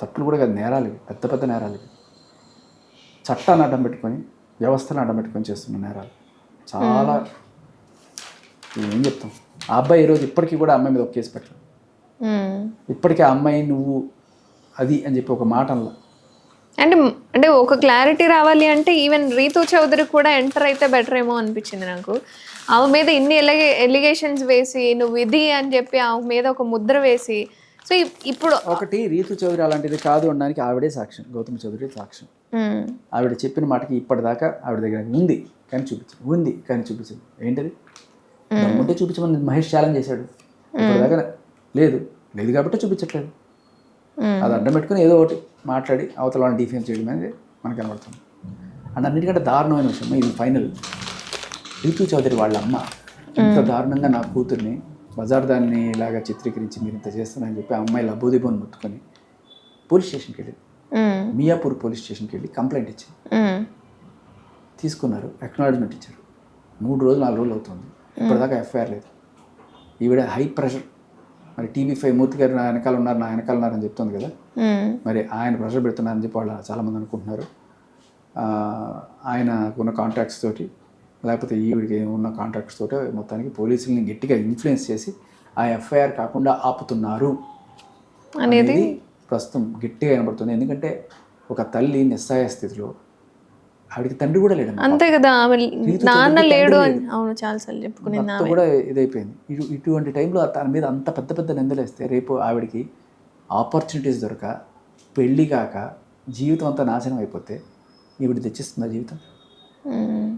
B: తప్పులు కూడా కాదు, నేరాలు, పెద్ద పెద్ద నేరాలు. ఇవి చట్టాన్ని అడ్డం పెట్టుకొని, వ్యవస్థను అడ్డం పెట్టుకొని చేస్తున్న నేరాలు చాలా. ఏం చెప్తాం? ఆ అబ్బాయి ఈరోజు ఇప్పటికీ కూడా అమ్మాయి మీద ఒక కేసు పెట్టాలి. ఇప్పటికీ ఆ అమ్మాయి నువ్వు అది అని చెప్పి ఒక మాట అనలా.
A: అంటే ఒక క్లారిటీ రావాలి అంటే ఈవెన్ రీతూ చౌదరి కూడా ఎంటర్ అయితే బెటర్ ఏమో అనిపించింది నాకు. ఆమె మీద ఇన్ని ఎలిగేషన్స్ వేసి, నువ్వు ఇది అని చెప్పి ఆమె మీద ఒక ముద్ర వేసి, సో ఇప్పుడు
B: ఒకటి రీతూ చౌదరి అలాంటిది కాదు అనడానికి ఆవిడే సాక్ష్యం, గౌతమి చౌదరి సాక్ష్యం. ఆవిడ చెప్పిన మాటకి ఇప్పటిదాకా ఆవిడ దగ్గర ఉంది కానీ చూపించదు. ఏంటది? దమ్ముంటే చూపించమని మహేష్ ఛాలెంజ్ చేశాడు. ఇప్పటిదాకా లేదు కాబట్టి చూపించట్లేదు. అది అడ్డం పెట్టుకుని ఏదో ఒకటి మాట్లాడి అవతల వాళ్ళని డిఫెన్స్ చేయడం అనేది మనకు కనబడుతుంది. అండ్ అన్నిటికంటే దారుణమైన విషయం ఇది ఫైనల్. రీతూ చౌదరి వాళ్ళ అమ్మ ఇంత దారుణంగా నా కూతుర్ని బజార్ దాన్ని ఇలాగా చిత్రీకరించి మీరు ఇంత చేస్తున్నారని చెప్పి ఆ అమ్మాయి లబోదిబోని ముట్టుకొని పోలీస్ స్టేషన్కి వెళ్ళింది. మియాపూర్ పోలీస్ స్టేషన్కి వెళ్ళి కంప్లైంట్ ఇచ్చింది. తీసుకున్నారు, అక్నాలజ్మెంట్ ఇచ్చారు. 3 రోజులు 4 రోజులు అవుతుంది, ఇప్పటిదాకా ఎఫ్ఐఆర్ లేదు. ఈవిడ హై ప్రెషర్, మరి TV5 మూర్తి గారు నా వెనకాల ఉన్నారని చెప్తుంది కదా, మరి ఆయన ప్రెషర్ పెడుతున్నారని చెప్పి వాళ్ళు చాలామంది అనుకుంటున్నారు. ఆయనకున్న కాంటాక్ట్స్ తోటి, లేకపోతే ఈవిడికి ఉన్న కాంటాక్ట్స్ తోటి మొత్తానికి పోలీసుల్ని గట్టిగా ఇన్ఫ్లుయెన్స్ చేసి ఆ ఎఫ్ఐఆర్ కాకుండా ఆపుతున్నారు అనేది ప్రస్తుతం గట్టిగా వినపడుతుంది. ఎందుకంటే ఒక తల్లి నిస్సహాయ స్థితిలో, ఆవిడకి తండ్రి కూడా లేడు,
A: అంతే కదా, ఆమె నాన్న లేడు అని అవును చాలాసార్లు చెప్పుకునేది,
B: భర్త కూడా ఇదైపోయింది. ఇటువంటి టైంలో తన మీద అంత పెద్ద పెద్ద నిందలేస్తే రేపు ఆవిడకి ఆపర్చునిటీస్ దొరక, పెళ్ళి కాక జీవితం అంతా నాశనం అయిపోతే ఈవిడ తెచ్చిస్తుందా జీవితం?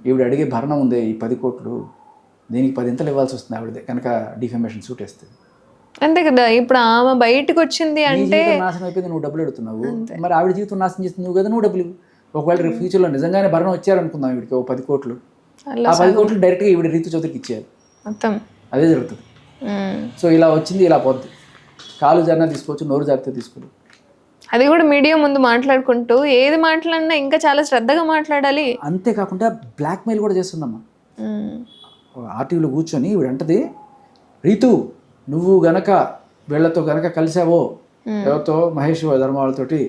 B: ఈవిడ అడిగే భరణం ఉంది ఈ 10 కోట్లు, దీనికి 10 ఇంతలు ఇవ్వాల్సి వస్తుంది ఆవిడదే కనుక డిఫమేషన్ సూట్ వేస్తే.
A: అంతే కదా, ఇప్పుడు ఆమె బయటకు వచ్చింది అంటే
B: నాశనం అయిపోయింది, నువ్వు డబ్బులు అడుగుతున్నావు, మరి ఆవిడ జీవితం నాశనం చేస్తుంది నువ్వు కదా, నువ్వు డబ్బులు. ఒకవేళ రేపు ఫ్యూచర్లో నిజంగానే భరణం వచ్చారనుకుందాం ఈవిడికి 10 కోట్లు, ఆ 10 కోట్లు డైరెక్ట్గా ఈవిడ రీతు చౌదరికి ఇచ్చేయాలి,
A: మొత్తం
B: అదే జరుగుతుంది. సో ఇలా వచ్చింది, ఇలా పోద్ది. కాలు జారినా తీసుకోవచ్చు, నోరు జారితే తీసుకోవాలి.
A: అది కూడా మీడియా ముందు మాట్లాడుకుంటూ ఏది మాట్లాడినా ఇంకా చాలా శ్రద్ధగా మాట్లాడాలి.
B: అంతేకాకుండా బ్లాక్మెయిల్ కూడా చేస్తుందమ్మా. ఆర్టీవీలో కూర్చొని ఈవిడంటది, రీతు నువ్వు గనక వీళ్ళతో గనక కలిసావో, ఎవరితో మహేష్ ధర్మ వాళ్ళతోటి,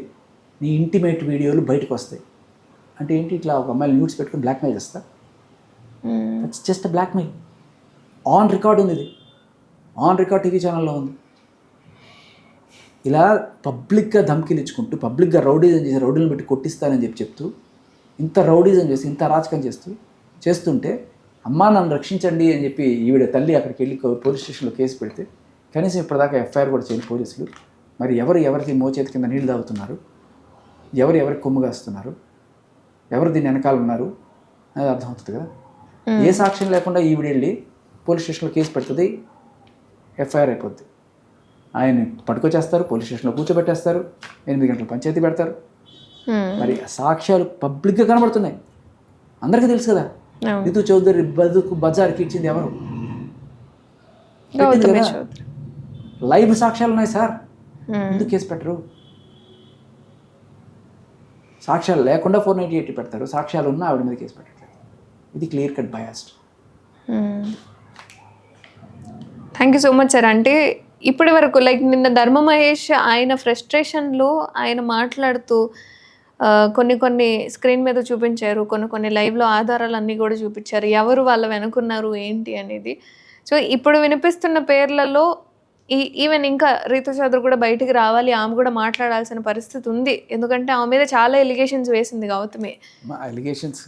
B: నీ ఇంటిమేట్ వీడియోలు బయటకు వస్తాయి అంటే ఏంటి? ఇట్లా ఒక అమ్మాయిలు న్యూస్ పెట్టుకుని బ్లాక్మెయిల్ చేస్తా. It's just blackmail. On record ఉంది, ఇది ఆన్ రికార్డ్ టీవీ ఛానల్లో ఉంది. ఇలా పబ్లిక్గా ధమ్కీలు ఇచ్చుకుంటూ, పబ్లిక్గా రౌడీజం చేసి, రౌడీలను పెట్టి కొట్టిస్తానని చెప్తూ, ఇంత రౌడీజం చేసి, ఇంత అరాచకం చేస్తుంటే అమ్మా నన్ను రక్షించండి అని చెప్పి ఈవిడ తల్లి అక్కడికి వెళ్ళి పోలీస్ స్టేషన్లో కేసు పెడితే కనీసం ఇప్పటిదాకా ఎఫ్ఐఆర్ కూడా చేయని పోలీసులు. మరి ఎవరికి మోచేతి కింద నీళ్ళు తాగుతున్నారు, ఎవరికి కొమ్ము కాస్తున్నారు, ఎవరు దీని వెనకాల ఉన్నారు అనేది అర్థమవుతుంది కదా. ఏ సాక్ష్యం లేకుండా ఈవిడ వెళ్ళి పోలీస్ స్టేషన్లో కేసు పెడుతుంది, ఎఫ్ఐఆర్ అయిపోద్ది. ఆయన్ని పట్టుకొచ్చేస్తారు, పోలీస్ స్టేషన్లో కూర్చోబెట్టేస్తారు, 8 గంటలు పంచాయతీ పెడతారు. మరి సాక్ష్యాలు పబ్లిక్గా కనబడుతున్నాయి, అందరికీ తెలుసు కదా. రీతు చౌదరి బజార్కి ఇచ్చింది ఎవరు? లైవ్ సాక్ష్యాలు ఉన్నాయి సార్, ఎందుకు కేసు పెట్టరు? సాక్ష్యాలు లేకుండా 498 పెడతారు, సాక్ష్యాలు ఉన్నా ఆవిడ మీద కేసు పెట్టట్లేదు. ఇది clear cut biased.
A: Thank you so much sir. అంటే ఇప్పటి వరకు లైక్ నిన్న ధర్మ మహేష్ ఆయన ఫ్రస్ట్రేషన్లో ఆయన మాట్లాడుతూ కొన్ని స్క్రీన్ మీద చూపించారు, కొన్ని లైవ్లో ఆధారాలన్నీ కూడా చూపించారు, ఎవరు వాళ్ళ వెనుకున్నారు ఏంటి అనేది. సో ఇప్పుడు వినిపిస్తున్న పేర్లలో ఈవెన్ ఇంకా రీతు చౌదరి కూడా బయటికి రావాలి, ఆమె కూడా మాట్లాడాల్సిన పరిస్థితి ఉంది. ఎందుకంటే ఆమె మీద చాలా ఎలిగేషన్స్ వేసింది గౌతమి.
B: ఎలిగేషన్స్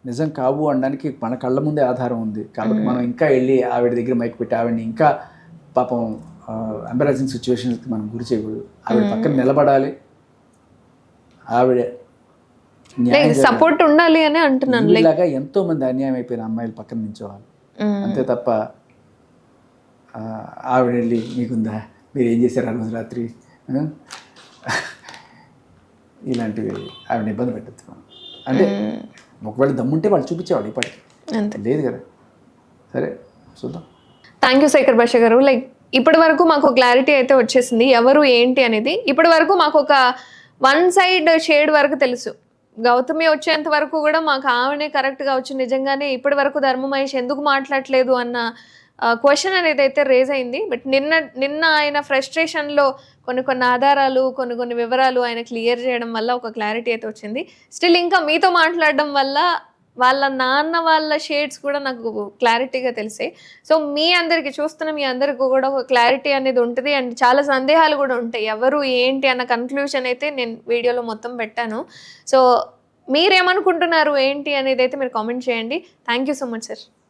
B: నిజం కావు అనడానికి మన కళ్ళ ముందే ఆధారం ఉంది కాబట్టి మనం ఇంకా వెళ్ళి ఆవిడ దగ్గర మైక్ పెట్టి ఆవిడని ఇంకా పాపం ఎంబరాసింగ్ సిచ్యువేషన్స్కి మనం గురి చేయకూడదు. ఆవిడ పక్కన నిలబడాలి, ఆవిడ
A: సపోర్ట్ ఉండాలి అని అంటున్నాను.
B: ఇలాగా ఎంతో మంది అన్యాయం అయిపోయిన అమ్మాయిలు పక్కన నించోవాలి, అంతే తప్ప ఆవిడ వెళ్ళి మీకుందా, మీరు ఏం చేశారు ఆ రోజు రాత్రి, ఇలాంటివి ఆవిడ ఇబ్బంది పెట్టద్దు. అంటే ఒకవేళ దమ్ముంటే వాళ్ళు చూపించేవాళ్ళు, ఇప్పటికి లేదు కదా. సరే చూద్దాం.
A: థ్యాంక్ యూ శేఖర్ భాష గారు. లైక్ ఇప్పటి వరకు మాకు క్లారిటీ అయితే వచ్చేసింది ఎవరు ఏంటి అనేది. ఇప్పటి వరకు మాకు ఒక 1 సైడ్ షేడ్ వరకు తెలుసు. గౌతమి వచ్చేంత వరకు కూడా మాకు ఆమెనే కరెక్ట్గా వచ్చి నిజంగానే ఇప్పటి వరకు ధర్మ మహేష్ ఎందుకు మాట్లాడలేదు అన్న క్వశ్చన్ అనేది అయితే రేజ్ అయింది. బట్ నిన్న ఆయన ఫ్రస్ట్రేషన్లో కొన్ని ఆధారాలు కొన్ని వివరాలు ఆయన క్లియర్ చేయడం వల్ల ఒక క్లారిటీ అయితే వచ్చింది. స్టిల్ ఇంకా మీతో మాట్లాడడం వల్ల వాళ్ళ నాన్న వాళ్ళ షేడ్స్ కూడా నాకు క్లారిటీగా తెలిసాయి. సో మీ అందరికి చూస్తున్న మీ అందరికి కూడా ఒక క్లారిటీ అనేది ఉంటుంది అండ్ చాలా సందేహాలు కూడా ఉంటాయి ఎవరు ఏంటి అన్న కన్క్లూషన్ అయితే నేను వీడియోలో మొత్తం పెట్టాను. సో మీరేమనుకుంటున్నారు ఏంటి అనేది అయితే మీరు కామెంట్ చేయండి. Thank you so much sir.